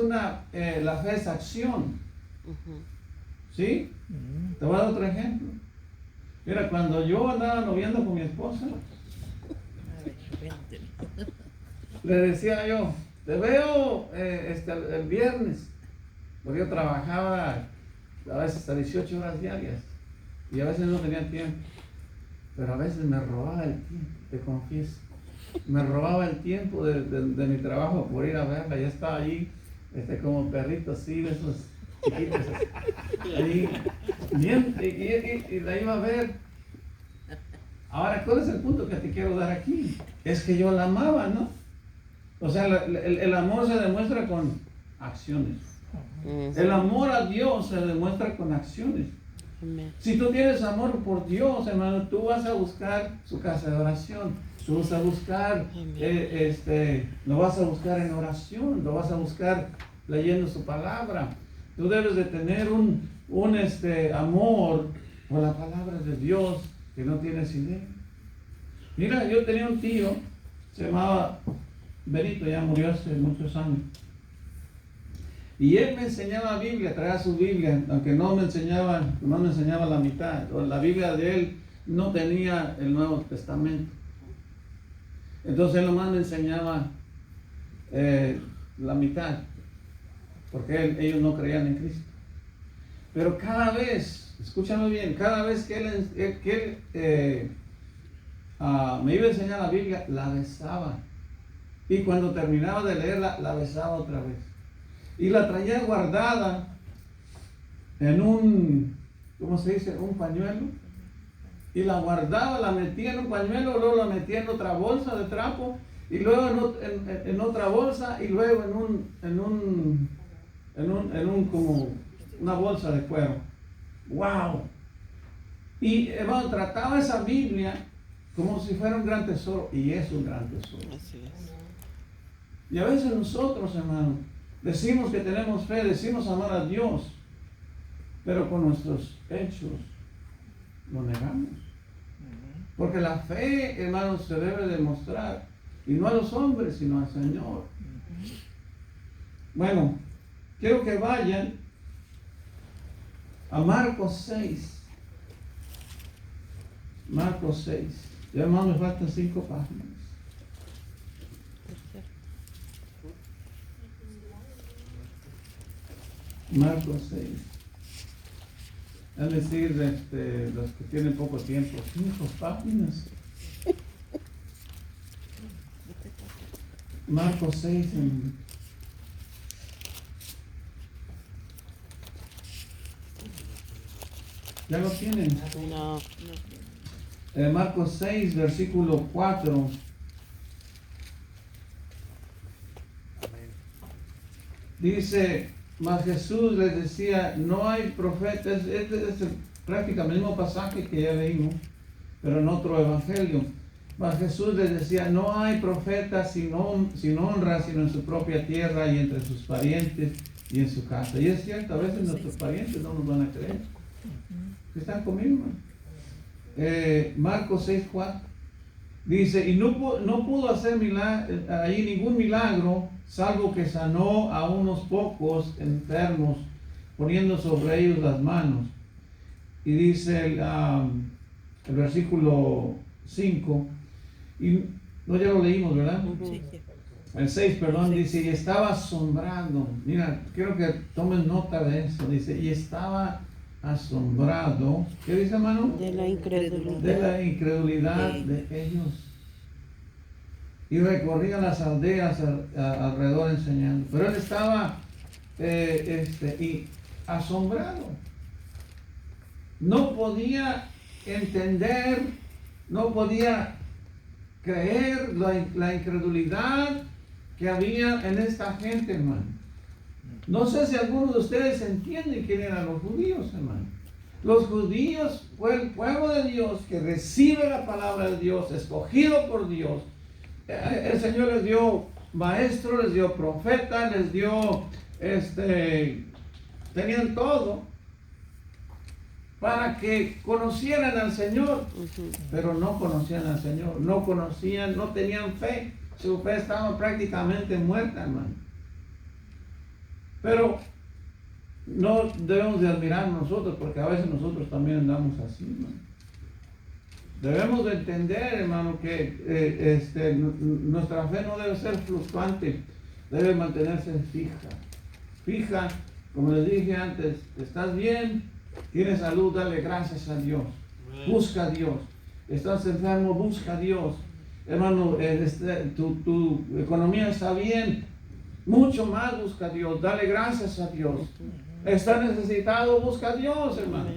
la fe es acción. ¿Sí? Te voy a dar otro ejemplo. Mira, cuando yo andaba noviando con mi esposa, le decía yo, te veo el viernes, porque yo trabajaba a veces hasta 18 horas diarias y a veces no tenía tiempo, pero a veces me robaba el tiempo, te confieso. me robaba el tiempo de mi trabajo por ir a verla. Ya estaba allí, como perrito así, de esos chiquitos, ahí, bien, y la iba a ver. Ahora, ¿cuál es el punto que te quiero dar aquí? Es que yo la amaba, ¿no? O sea, el amor se demuestra con acciones. El amor a Dios se demuestra con acciones. Amén. Si tú tienes amor por Dios, hermano, tú vas a buscar su casa de oración. Tú vas a buscar, lo vas a buscar en oración, lo vas a buscar leyendo su palabra. Tú debes de tener un amor por la palabra de Dios que no tienes idea. Mira, yo tenía un tío, se llamaba Benito, ya murió hace muchos años. Y él me enseñaba Biblia, traía su Biblia, aunque no me enseñaba la mitad. La Biblia de él no tenía el Nuevo Testamento. Entonces él nomás me enseñaba la mitad, porque ellos no creían en Cristo. Pero cada vez, escúchame bien, cada vez que él me iba a enseñar la Biblia, la besaba. Y cuando terminaba de leerla, la besaba otra vez. Y la traía guardada en un, ¿cómo se dice? Un pañuelo. Y la guardaba, la metía en un pañuelo, luego la metía en otra bolsa de trapo, y luego en otra bolsa, y luego en un como una bolsa de cuero. ¡Wow! Y hermano, trataba esa Biblia como si fuera un gran tesoro, y es un gran tesoro. Así es. Y a veces nosotros, hermano, decimos que tenemos fe, decimos amar a Dios, pero con nuestros hechos lo negamos. Porque la fe, hermanos, se debe demostrar, y no a los hombres, sino al Señor. Bueno, quiero que vayan a Marcos 6. Marcos 6. Ya, hermano, me faltan 5 páginas. Marcos 6. Es decir, los que tienen poco tiempo, 5 páginas. Marcos 6 ¿Ya lo tienen? No. Marcos 6, versículo 4. Dice, mas Jesús les decía, no hay profetas. Este es prácticamente el mismo pasaje que ya leímos, pero en otro evangelio. Mas Jesús les decía, no hay profeta sin honra, sino en su propia tierra y entre sus parientes y en su casa. Y es cierto, a veces nuestros parientes no nos van a creer. ¿Están conmigo, hermano? Marcos 6, 4. Dice, y no pudo hacer ahí ningún milagro, salvo que sanó a unos pocos enfermos, poniendo sobre ellos las manos. Y dice el versículo 5, y no, ya lo leímos, ¿verdad? Sí. El 6, perdón, dice, y estaba asombrado. Mira, quiero que tomen nota de eso. Dice, y estaba asombrado. ¿Qué dice, hermano? De la incredulidad. De la incredulidad de ellos. Y recorría las aldeas alrededor enseñando. Pero él estaba y asombrado. No podía entender, no podía creer la incredulidad que había en esta gente, hermano. No sé si algunos de ustedes entienden quién eran los judíos, hermano. Los judíos fue el pueblo de Dios que recibe la palabra de Dios, escogido por Dios. El Señor les dio maestro, les dio profeta, les dio, tenían todo para que conocieran al Señor, pero no conocían al Señor, no tenían fe. Su fe estaba prácticamente muerta, hermano. Pero no debemos de admirar nosotros, porque a veces nosotros también andamos así, hermano. Debemos de entender, hermano, que nuestra fe no debe ser fluctuante, debe mantenerse fija. Como les dije antes, estás bien, tienes salud, dale gracias a Dios, busca a Dios. Estás enfermo, busca a Dios. hermano, tu economía está bien, mucho más busca a Dios, dale gracias a Dios. Está necesitado, busca a Dios, hermano.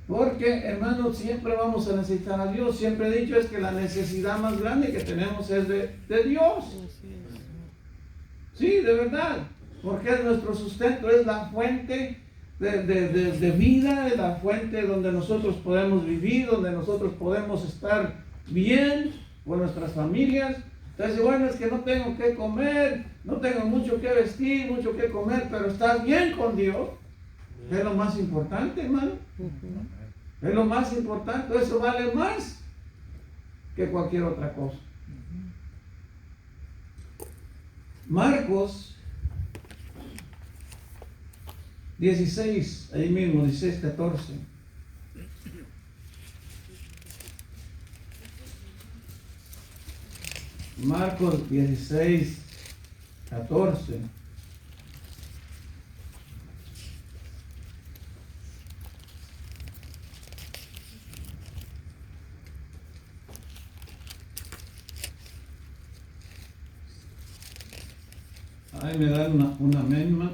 Porque, hermano, siempre vamos a necesitar a Dios. Siempre he dicho es que la necesidad más grande que tenemos es de Dios. Sí, de verdad. Porque es nuestro sustento, es la fuente de vida, es la fuente donde nosotros podemos vivir, donde nosotros podemos estar bien con nuestras familias. Entonces, bueno, es que no tengo que comer, no tengo mucho que vestir, mucho que comer, pero estar bien con Dios es lo más importante, hermano. Es lo más importante, eso vale más que cualquier otra cosa. Marcos 16, ahí mismo, 16, 14. Marcos 16, 14. Ahí me dan una amén.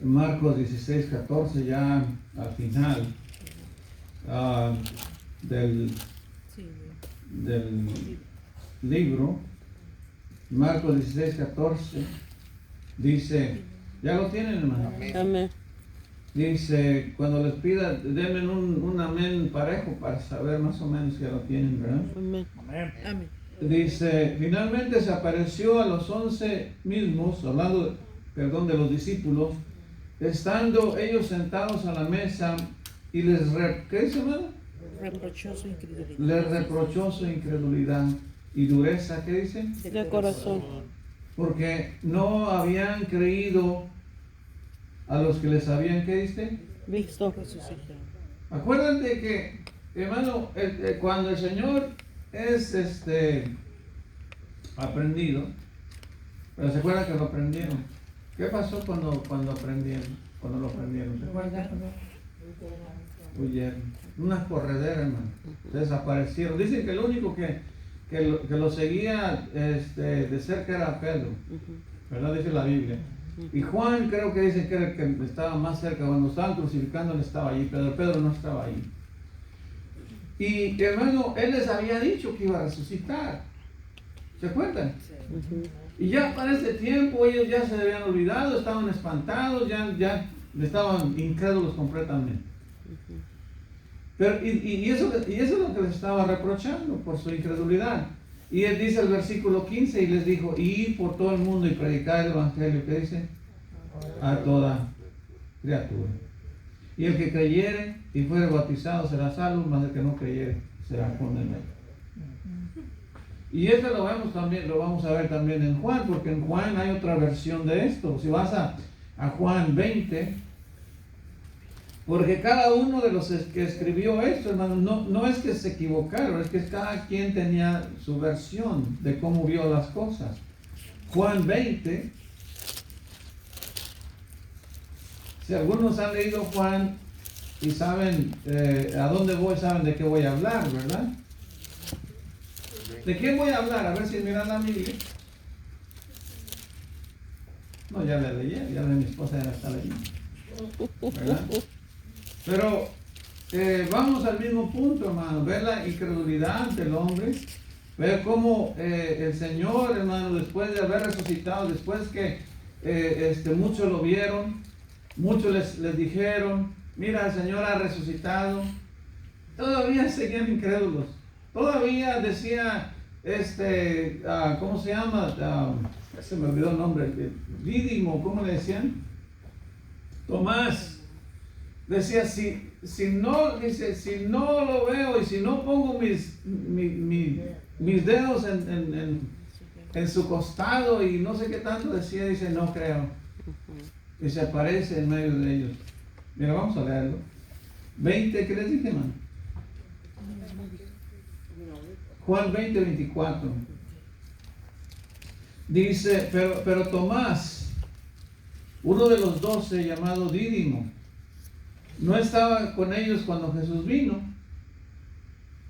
Marcos 16, 14, ya al final del libro. Marcos 16, 14 dice, ¿ya lo tienen, hermano? Amén. Dice, cuando les pida, denme un amén parejo para saber más o menos que lo tienen, ¿verdad? Amén. Amén. Dice, finalmente se apareció a los 11 mismos, hablando, de los discípulos, estando ellos sentados a la mesa, y ¿qué dice, hermano? Reprochó su incredulidad. Les reprochó su incredulidad y dureza, ¿qué dice? De corazón. Porque no habían creído a los que les habían, ¿qué dice? Visto. Resucitó. Acuérdate que, hermano, cuando el Señor es aprendido, pero se acuerdan que lo aprendieron. ¿Qué pasó cuando aprendieron? Cuando lo aprendieron, ¿se acuerdan? Huyeron. Una corredera, hermano. Desaparecieron. Dicen que el único que lo seguía de cerca era Pedro, ¿verdad? Dice la Biblia. Y Juan creo que dice que era el que estaba más cerca. Cuando estaban crucificando, él estaba allí, pero Pedro no estaba ahí. Y hermano, él les había dicho que iba a resucitar. ¿Se acuerdan? Y ya para ese tiempo ellos ya se habían olvidado, estaban espantados, ya estaban incrédulos completamente. Pero, y eso es lo que les estaba reprochando por su incredulidad. Y él dice el versículo 15 y les dijo, id por todo el mundo y predicad el evangelio, ¿qué dice? A toda criatura. Y el que creyere y fuere bautizado será salvo, mas el que no creyere será condenado. Y esto lo vamos a ver también en Juan, porque en Juan hay otra versión de esto. Si vas a Juan 20, porque cada uno de los que escribió esto, hermano, no es que se equivocaron, es que cada quien tenía su versión de cómo vio las cosas. Juan 20, si algunos han leído Juan y saben a dónde voy, saben de qué voy a hablar, ¿verdad? ¿De qué voy a hablar? A ver si miran la Biblia. No, ya la leí, ya mi esposa ya la está leyendo, ¿verdad? Pero vamos al mismo punto, hermano, ver la incredulidad del hombre, ver cómo el Señor, hermano, después de haber resucitado, después que muchos lo vieron, muchos les dijeron, mira, el Señor ha resucitado, todavía seguían incrédulos, todavía decía, ¿cómo se llama? Se me olvidó el nombre, Dídimo, ¿cómo le decían? Tomás. Decía, si no lo veo y si no pongo mis dedos en su costado y no sé qué tanto decía, dice, no creo. Y se aparece en medio de ellos. Mira, vamos a leerlo. 20, ¿qué les dije, man? Juan 20, 24. Dice, pero Tomás, uno de los 12, llamado Dídimo, no estaba con ellos cuando Jesús vino.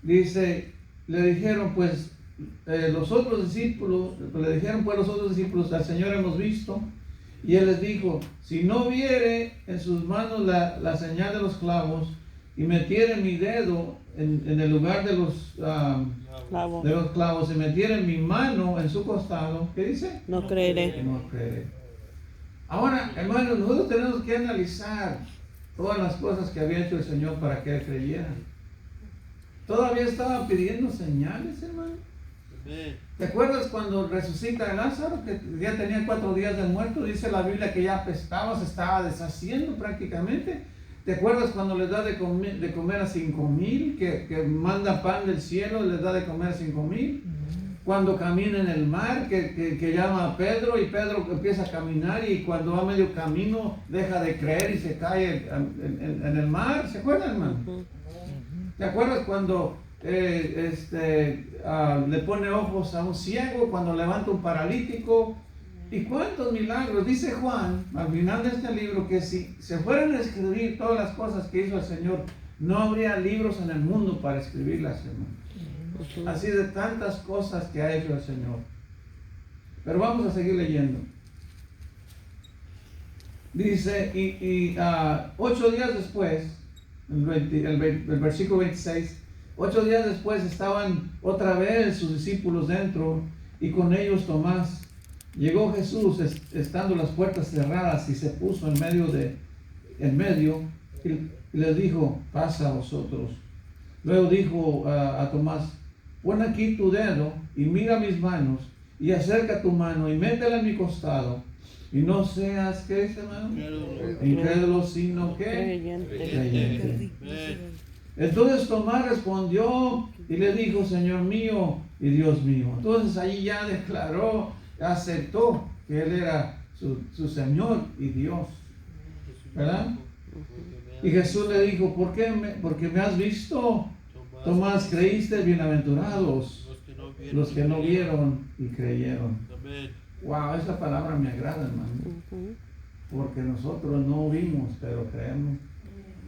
dice, le dijeron pues los otros discípulos, al Señor hemos visto, y Él les dijo, si no viere en sus manos la señal de los clavos, y metiere mi dedo en el lugar de los clavos, y metiere mi mano en su costado, ¿qué dice? No creeré. No creeré. Ahora, hermanos, nosotros tenemos que analizar todas las cosas que había hecho el Señor para que Él creyera. Todavía estaba pidiendo señales, hermano. ¿Te acuerdas cuando resucita a Lázaro, que ya tenía 4 días de muerto? Dice la Biblia que ya apestaba, se estaba deshaciendo prácticamente. ¿Te acuerdas cuando les da de comer a 5,000? Que manda pan del cielo y les da de comer a 5,000. Cuando camina en el mar, que llama a Pedro, y Pedro empieza a caminar, y cuando va medio camino deja de creer y se cae en el mar. ¿Se acuerdan, hermano? ¿Te acuerdas cuando le pone ojos a un ciego, cuando levanta un paralítico? ¿Y cuántos milagros? Dice Juan, al final de este libro, que si se fueran a escribir todas las cosas que hizo el Señor, no habría libros en el mundo para escribirlas, hermano. Así de tantas cosas que ha hecho el Señor. Pero vamos a seguir leyendo. Dice, 8 días después, el versículo 26, 8 días después estaban otra vez sus discípulos dentro, y con ellos Tomás. Llegó Jesús estando las puertas cerradas, y se puso en medio y les dijo, pasa a vosotros. Luego dijo a Tomás, pon aquí tu dedo y mira mis manos, y acerca tu mano y métela en mi costado, y no seas, ¿qué dice, hermano? Incrédulo, sino que creyente. Entonces Tomás respondió y le dijo, Señor mío y Dios mío. Entonces allí ya declaró, aceptó que Él era su Señor y Dios, ¿verdad? Y Jesús le dijo, porque me has visto, Tomás, creíste, bienaventurados los que no vieron y creyeron. Wow, esa palabra me agrada, hermano, porque nosotros no vimos, pero creemos.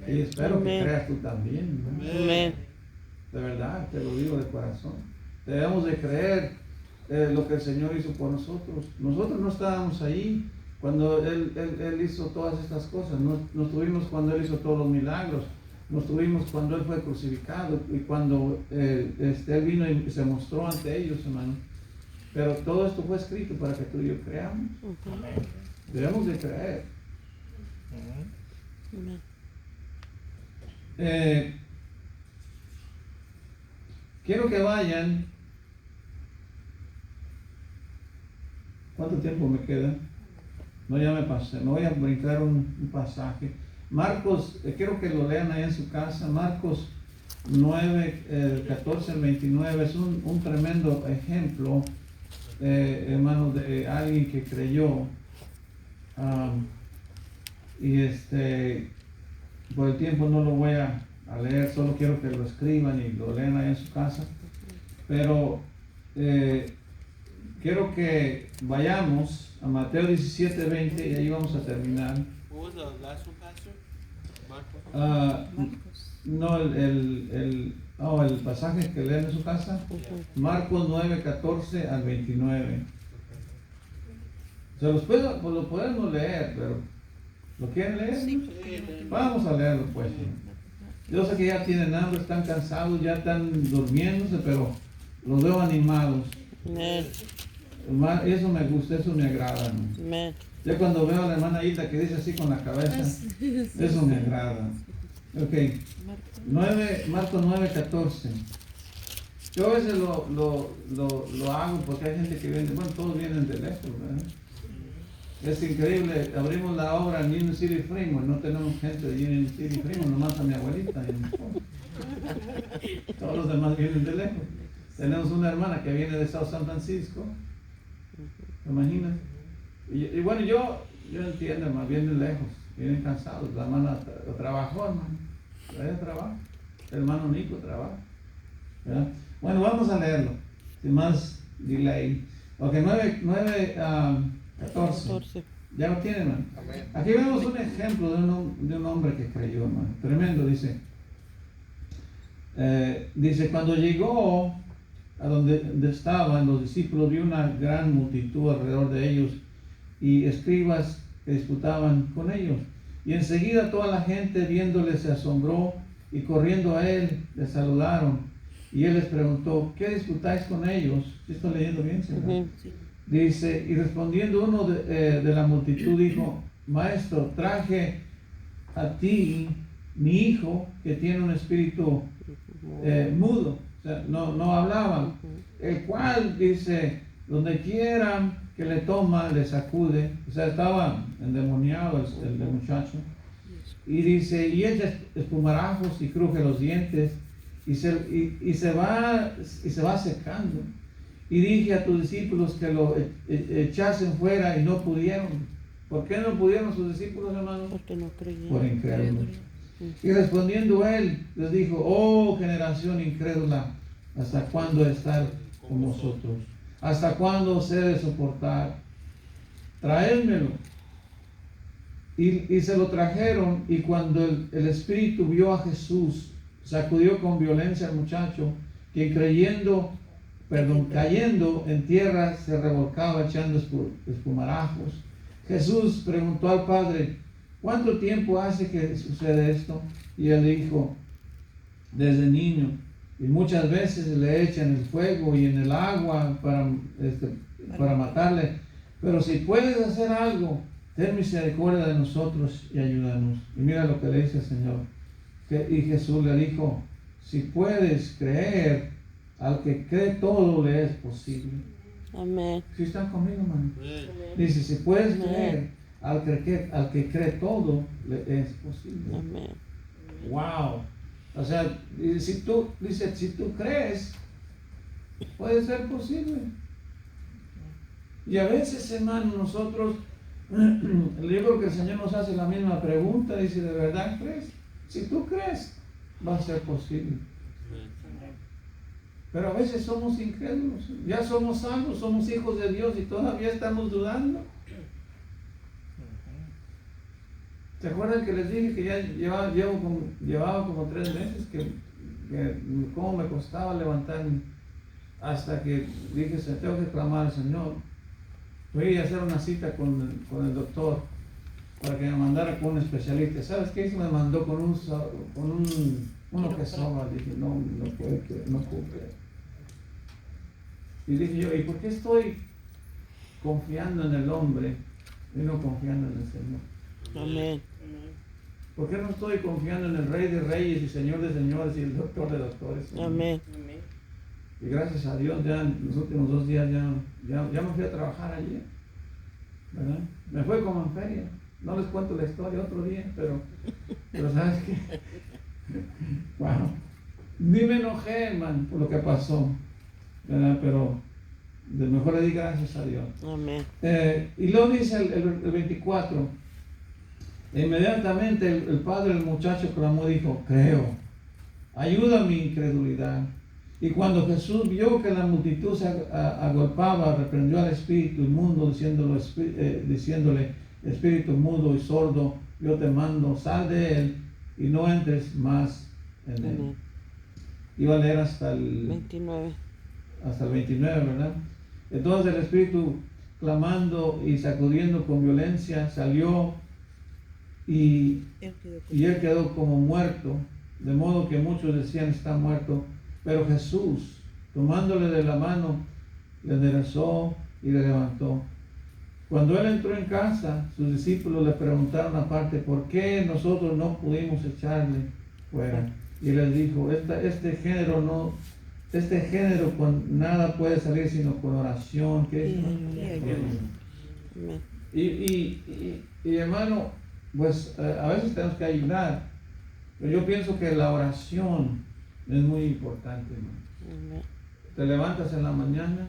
Y espero que creas tú también, ¿no? Amén. De verdad, te lo digo de corazón. Debemos de creer lo que el Señor hizo por nosotros. Nosotros no estábamos ahí cuando Él hizo todas estas cosas. No estuvimos cuando Él hizo todos los milagros. No estuvimos cuando Él fue crucificado y cuando Él vino y se mostró ante ellos, hermano. Pero todo esto fue escrito para que tú y yo creamos. Debemos de creer. Quiero que vayan. ¿Cuánto tiempo me queda? No, ya me pasé. Me voy a brincar un pasaje. Marcos, quiero que lo lean ahí en su casa. Marcos 9, 14 al 29. Es un tremendo ejemplo, hermanos, de alguien que creyó. Por el tiempo no lo voy a leer, solo quiero que lo escriban y lo lean ahí en su casa. Pero quiero que vayamos a Mateo 17, 20 y ahí vamos a terminar. No, el pasaje que leen en su casa, Marcos 9, 14 al 29. Lo podemos leer, pero ¿lo quieren leer? Sí. Vamos a leerlo, pues. Yo sé que ya tienen hambre, están cansados, ya están durmiéndose, pero los veo animados. Eso me gusta, eso me agrada, ¿no? Yo cuando veo a la hermana Hilda que dice así con la cabeza, eso me agrada. Ok, Marcos 9, 14. Yo a veces lo hago porque hay gente que viene, bueno, todos vienen de lejos, ¿verdad? Es increíble, abrimos la obra en Union City Fremont, no tenemos gente de Union City Fremont, nomás a mi abuelita y mi esposa. Todos los demás vienen de lejos. Tenemos una hermana que viene de South San Francisco, ¿te imaginas? Y bueno, yo entiendo, hermano, vienen lejos, vienen cansados. La hermana trabajó, hermano, ella trabaja, el hermano Nico trabaja, ¿verdad? Bueno, vamos a leerlo, sin más delay. Ok, 9, 14. Ya lo tienen, hermano. Aquí vemos un ejemplo de un hombre que creyó, hermano. Tremendo, dice. Dice, cuando llegó a donde estaban los discípulos, vio una gran multitud alrededor de ellos y escribas que disputaban con ellos. Y enseguida toda la gente viéndole se asombró y corriendo a él le saludaron. Y él les preguntó, ¿qué disputáis con ellos? ¿Estoy leyendo bien, señor? Ujú. Dice, y respondiendo uno de la multitud dijo, Maestro, traje a ti mi hijo que tiene un espíritu mudo, o sea, no hablaba, el cual dice, donde quiera que le toma, le sacude, o sea, estaba endemoniado el muchacho, y dice, y echa espumarajos y cruje los dientes, y se va secando. Y dije a tus discípulos que lo echasen fuera y no pudieron. ¿Por qué no pudieron sus discípulos, hermanos? Porque no creían. Por incrédulos. Y respondiendo él, les dijo, oh generación incrédula, ¿hasta cuándo estar con vosotros? ¿Hasta cuándo os he de soportar? Traédmelo. Y se lo trajeron, y cuando el espíritu vio a Jesús, sacudió con violencia al muchacho, quien cayendo en tierra se revolcaba echando espumarajos. Jesús preguntó al Padre, ¿cuánto tiempo hace que sucede esto? Y él dijo, desde niño, y muchas veces le echan el fuego y en el agua para matarle, pero si puedes hacer algo, ten misericordia de nosotros y ayúdanos. Y mira lo que le dice el Señor. Y Jesús le dijo, si puedes creer, al que cree todo le es posible. Amén. ¿Sí están conmigo, hermano? Dice, si puedes creer, al que cree todo le es posible. Amén. Wow. O sea, si tú crees, puede ser posible. Y a veces, hermano, nosotros, yo creo que el Señor nos hace la misma pregunta, dice, ¿de verdad crees? Si tú crees, va a ser posible. Pero a veces somos incrédulos, ya somos salvos, somos hijos de Dios y todavía estamos dudando. ¿Se acuerdan que les dije que ya llevaba como 3 meses que cómo me costaba levantarme? Hasta que dije, tengo que clamar al Señor. Fui a hacer una cita con el doctor para que me mandara con un especialista. ¿Sabes qué? Me mandó con uno que soba. Dije, no puedo creer. Y dije yo, ¿y por qué estoy confiando en el hombre y no confiando en el Señor? Amén. ¿Por qué no estoy confiando en el Rey de Reyes y Señor de Señores y el Doctor de Doctores? Amén. Y gracias a Dios ya en los últimos 2 días ya me fui a trabajar ayer, ¿verdad? Me fue como en feria. No les cuento la historia otro día, pero ¿sabes qué? Wow. Ni me enojé, hermano, por lo que pasó, ¿verdad? Pero de mejor le di gracias a Dios. Amén. Y luego dice el 24, inmediatamente el padre del muchacho clamó y dijo, creo, ayuda a mi incredulidad. Y cuando Jesús vio que la multitud se agolpaba, reprendió al espíritu inmundo, diciéndole, espíritu mudo y sordo, yo te mando, sal de él y no entres más en él. Amén. Iba a leer hasta el 29. Hasta el 29, ¿verdad? Entonces el espíritu, clamando y sacudiendo con violencia, salió y él quedó como muerto, de modo que muchos decían, está muerto. Pero Jesús, tomándole de la mano, le enderezó y le levantó. Cuando él entró en casa, sus discípulos le preguntaron aparte, ¿por qué nosotros no pudimos echarle fuera? Y les dijo, este género con nada puede salir sino con oración. ¿Qué es? Y hermano, pues a veces tenemos que ayudar, pero yo pienso que la oración es muy importante, hermano. Amén. Te levantas en la mañana,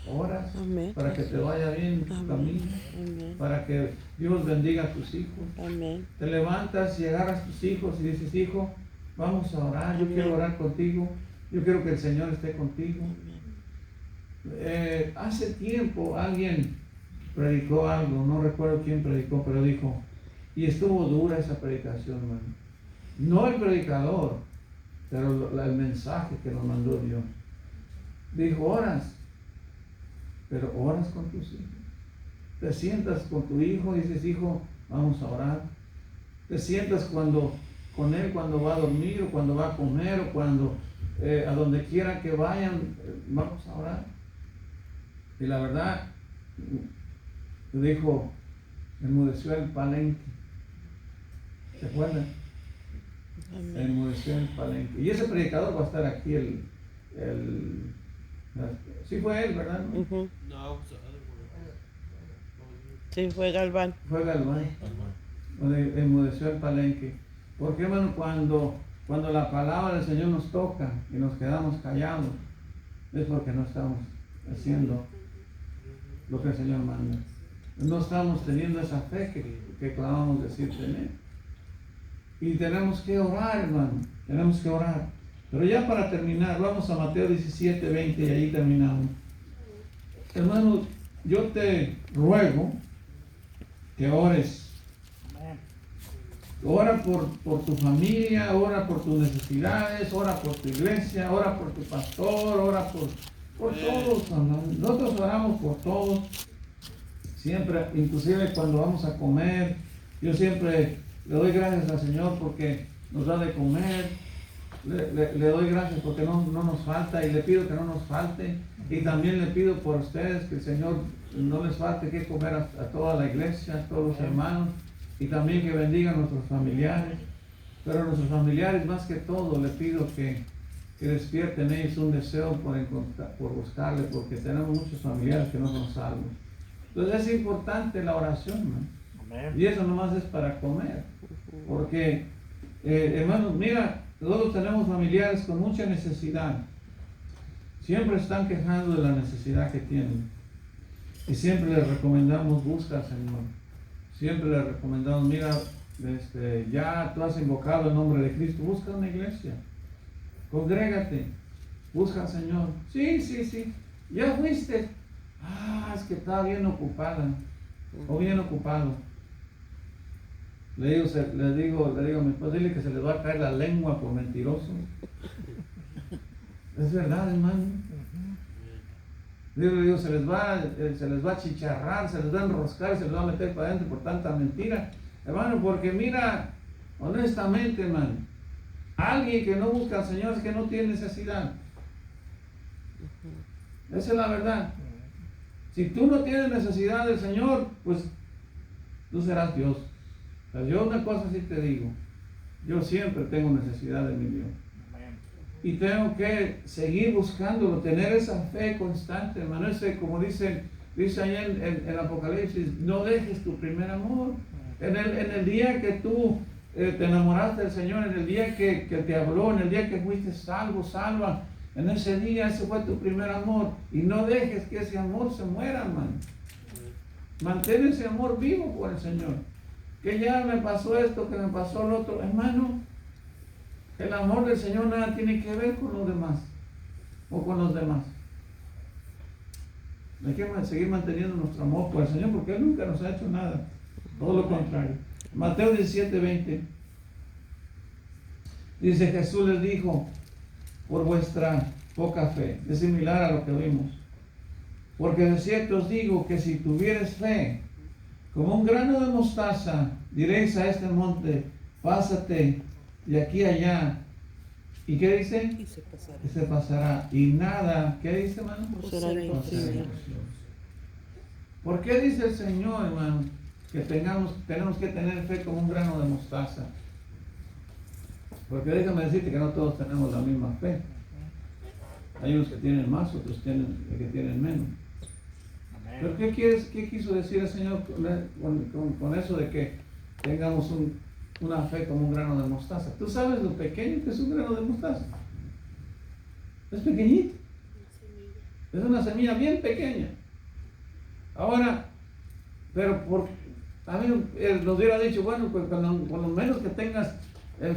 oras, Amén. para que te vaya bien en tu camino, Amén. para que Dios bendiga a tus hijos. Amén. Te levantas y agarras a tus hijos y dices, hijo, vamos a orar, yo quiero orar contigo, yo quiero que el Señor esté contigo. Hace tiempo alguien predicó algo, no recuerdo quién predicó, pero dijo, y estuvo dura esa predicación, hermano. No el predicador, Pero el mensaje que nos mandó Dios, dijo, oras, pero oras con tus hijos. Te sientas con tu hijo y dices, hijo, vamos a orar. Te sientas con él cuando va a dormir o cuando va a comer o cuando a donde quiera que vayan, vamos a orar. Y la verdad, dijo, enmudeció el palenque. ¿Se acuerdan? Enmudeció el palenque. Y ese predicador va a estar aquí sí fue él, ¿verdad? Ujú. No, it was the other one. Sí, fue Galván. Fue Galván. Donde enmudeció el palenque. Porque, hermano, cuando la palabra del Señor nos toca y nos quedamos callados, es porque no estamos haciendo lo que el Señor manda. No estamos teniendo esa fe que clamamos decir tener. Y tenemos que orar, hermano. Tenemos que orar. Pero ya para terminar, vamos a Mateo 17, 20 y ahí terminamos. Hermano, yo te ruego que ores. Ora por tu familia, ora por tus necesidades, ora por tu iglesia, ora por tu pastor, ora por todos, hermano. Nosotros oramos por todos. Siempre, inclusive cuando vamos a comer, yo siempre le doy gracias al Señor porque nos da de comer. Le doy gracias porque no nos falta y le pido que no nos falte. Y también le pido por ustedes que el Señor no les falte que comer a toda la iglesia, a todos los hermanos. Y también que bendiga a nuestros familiares. Pero a nuestros familiares más que todo le pido que despierten ellos un deseo por buscarle, porque tenemos muchos familiares que no son salvos. Entonces es importante la oración, ¿no? Y eso nomás es para comer. Porque, hermanos, mira, todos tenemos familiares con mucha necesidad. Siempre están quejando de la necesidad que tienen. Y siempre les recomendamos, busca al Señor. Siempre les recomendamos, mira, ya tú has invocado el nombre de Cristo, busca una iglesia. Congrégate, busca al Señor. Sí, ya fuiste. Es que estaba bien ocupada o bien ocupado. Le digo a mi esposa, dile que se le va a caer la lengua por mentiroso. Es verdad, hermano. Le digo, se les va a chicharrar, se les va a enroscar, se les va a meter para adentro por tanta mentira. Hermano, porque mira, honestamente, hermano, alguien que no busca al Señor es que no tiene necesidad. Esa es la verdad. Si tú no tienes necesidad del Señor, pues tú serás Dios. O sea, yo una cosa sí te digo, yo siempre tengo necesidad de mi Dios. Y tengo que seguir buscándolo, tener esa fe constante, hermano. Como dice allá en el Apocalipsis, no dejes tu primer amor. En el día que tú te enamoraste del Señor, en el día que te habló, en el día que fuiste salva, en ese día ese fue tu primer amor. Y no dejes que ese amor se muera, hermano. Mantén ese amor vivo por el Señor. Que ya me pasó esto, que me pasó lo otro. Hermano, el amor del Señor nada tiene que ver con los demás o con los demás. Hay que seguir manteniendo nuestro amor por el Señor porque Él nunca nos ha hecho nada. Todo lo contrario. Mateo 17, 20. Dice, Jesús les dijo, por vuestra poca fe. Es similar a lo que vimos. Porque de cierto os digo que si tuvieres fe, como un grano de mostaza, diréis a este monte, pásate de aquí a allá. ¿Y qué dice? Y se pasará. Y se pasará. Y nada, ¿qué dice, hermano? Será imposible. ¿Por qué dice el Señor, hermano, que tenemos que tener fe como un grano de mostaza? Porque déjame decirte que no todos tenemos la misma fe. Hay unos que tienen más, otros que tienen menos. ¿Pero qué quiso decir el Señor con eso de que tengamos una fe como un grano de mostaza? ¿Tú sabes lo pequeño que es un grano de mostaza? Es pequeñito. Es una semilla bien pequeña. Ahora, pero a mí nos hubiera dicho, bueno, pues por lo menos que tengas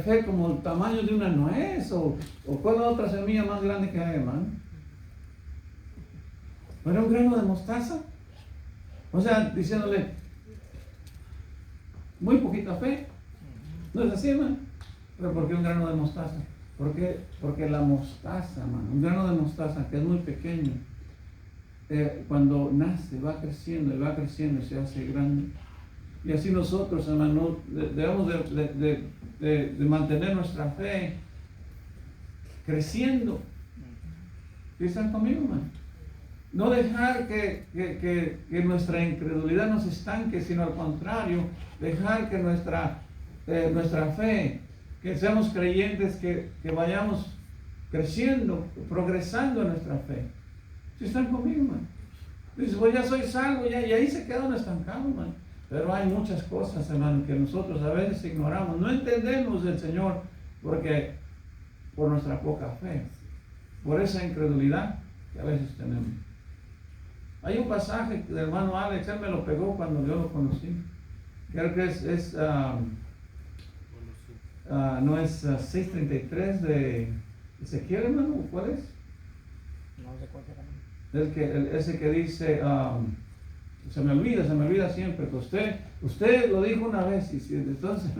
fe como el tamaño de una nuez o cuál otra semilla más grande que hay, hermano. Pero un grano de mostaza. O sea, diciéndole, muy poquita fe. ¿No es así, hermano? Pero ¿por qué un grano de mostaza? Porque la mostaza, hermano, un grano de mostaza que es muy pequeño, cuando nace, va creciendo y va creciendo y se hace grande. Y así nosotros, hermano, debemos de mantener nuestra fe creciendo. ¿Sí están conmigo, hermano? No dejar que nuestra incredulidad nos estanque, sino al contrario, dejar que nuestra fe, que seamos creyentes, que vayamos creciendo, progresando en nuestra fe. ¿Sí están conmigo, hermano? Dice, pues ya soy salvo, ya, y ahí se queda uno estancado, hermano. Pero hay muchas cosas, hermano, que nosotros a veces ignoramos, no entendemos del Señor, porque por nuestra poca fe, por esa incredulidad que a veces tenemos. Hay un pasaje del hermano Alex, él me lo pegó cuando yo lo conocí. Creo que no es 6:33 de Ezequiel, hermano, ¿cuál es? No sé cuál será. Ese que dice, se me olvida siempre, que usted lo dijo una vez, y entonces,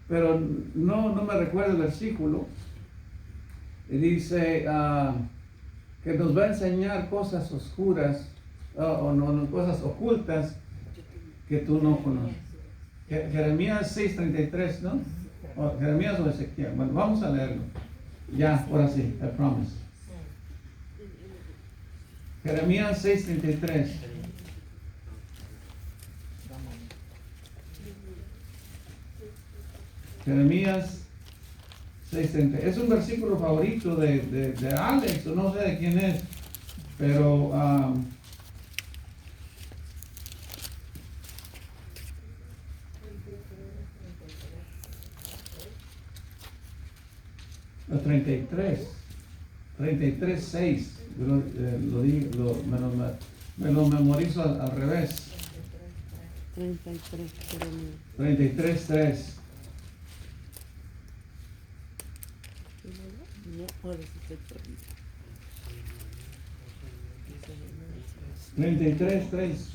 pero no me recuerdo el versículo. Y dice que nos va a enseñar cosas oscuras, cosas ocultas que tú no conoces. Jeremías 6:33, ¿no? Jeremías o Ezequiel. Bueno, vamos a leerlo. Ya, ahora sí, I promise. Jeremías 6:33. Jeremías 6:30. Es un versículo favorito de Alex, o no sé de quién es, pero el 33:6, me lo memorizo al revés. 33, Jeremías. 33:3. No, ahora sí estoy perdida. 33:3.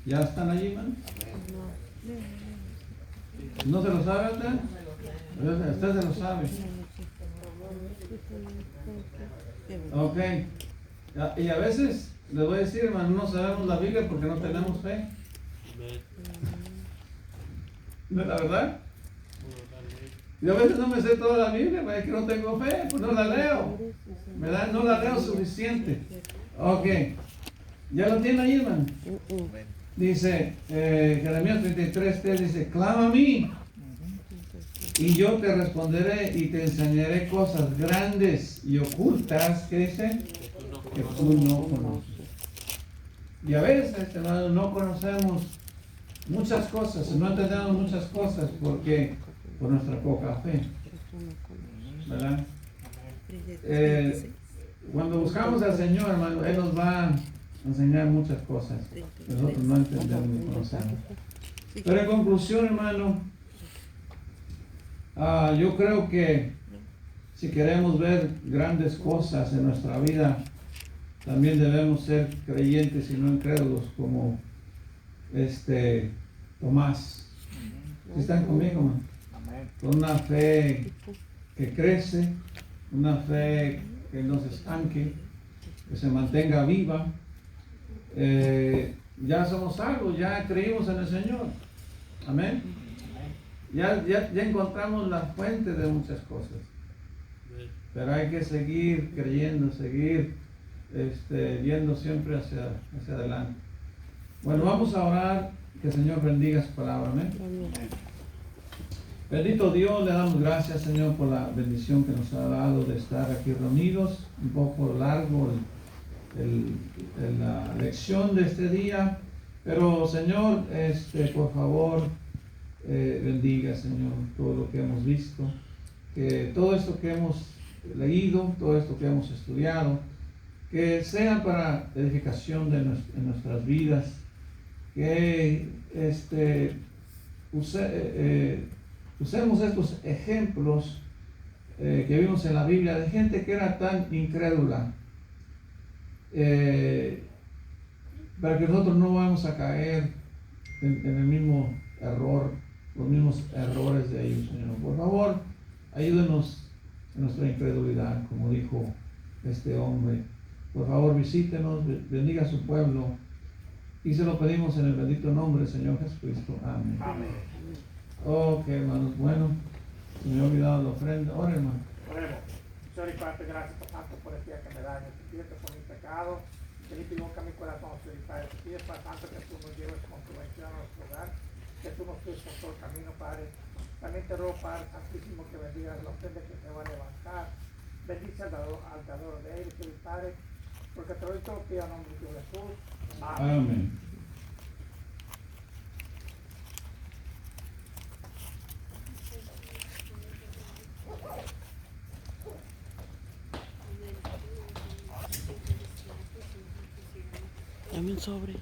¿Ya están allí, man? ¿No se lo sabe usted? Usted se lo sabe. Ok. Y a veces, les voy a decir, hermano, no sabemos la Biblia porque no tenemos fe. ¿No es la verdad? Yo a veces no me sé toda la Biblia, es que no tengo fe, pues no la leo. ¿Verdad? No la leo suficiente. Ok. ¿Ya lo tiene ahí, hermano? Dice, Jeremías 33:3 dice, clama a mí y yo te responderé y te enseñaré cosas grandes y ocultas, ¿qué dice? Que tú no conoces. Y a veces, hermano, no conocemos muchas cosas, no entendemos muchas cosas porque por nuestra poca fe, ¿verdad? Cuando buscamos al Señor, hermano, Él nos va a enseñar muchas cosas que nosotros no entendemos ni conocemos. Pero en conclusión, hermano, yo creo que si queremos ver grandes cosas en nuestra vida, también debemos ser creyentes y no incrédulos como Tomás. ¿Sí están conmigo, man? Con una fe que crece, una fe que no se estanque, que se mantenga viva. Ya somos salvos, ya creímos en el Señor. Amén. Ya encontramos la fuente de muchas cosas. Pero hay que seguir creyendo, seguir yendo siempre hacia adelante. Bueno, vamos a orar, que el Señor bendiga su palabra. Amén. Bendito Dios, le damos gracias, Señor, por la bendición que nos ha dado de estar aquí reunidos. Un poco largo la lección de este día, pero Señor, por favor, bendiga, Señor, todo lo que hemos visto, que todo esto que hemos leído, todo esto que hemos estudiado, que sea para edificación de nuestras vidas, que usemos estos ejemplos que vimos en la Biblia de gente que era tan incrédula, para que nosotros no vamos a caer en el mismo los mismos errores de ellos, Señor. Por favor, ayúdenos en nuestra incredulidad, como dijo este hombre. Por favor, visítenos, bendiga a su pueblo. Y se lo pedimos en el bendito nombre del Señor Jesucristo. Amén. Amén. Ok, hermanos, bueno, se me ha olvidado la ofrenda. Ahora, hermano. Oremos. Señor y Padre, gracias por tanto por el día que me da en este tiempo por mi pecado. Que limpie y busca mi corazón, Señor y Padre. Te pido, Padre Santo, que tú nos lleves con tu bendición a nuestro hogar, que tú nos lleves por todo el camino, Padre. También te ruego, Padre Santísimo, que bendigas la ofrenda que se va a levantar. Bendice al dador de él, Señor y Padre, porque te doy todo lo que pido en nombre de Jesús. Amén. Amén. Dame un sobre.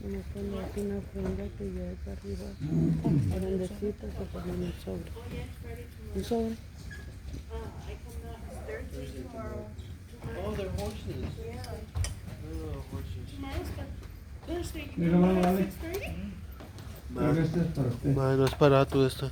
Uno pone aquí una ofrenda que ya es arriba. Grandecita, se pone en el sobre. Un sobre. Oh, they're horses. Oh, horses. Mira, hermano, dale. Creo que este es para usted. Bueno, es barato esto.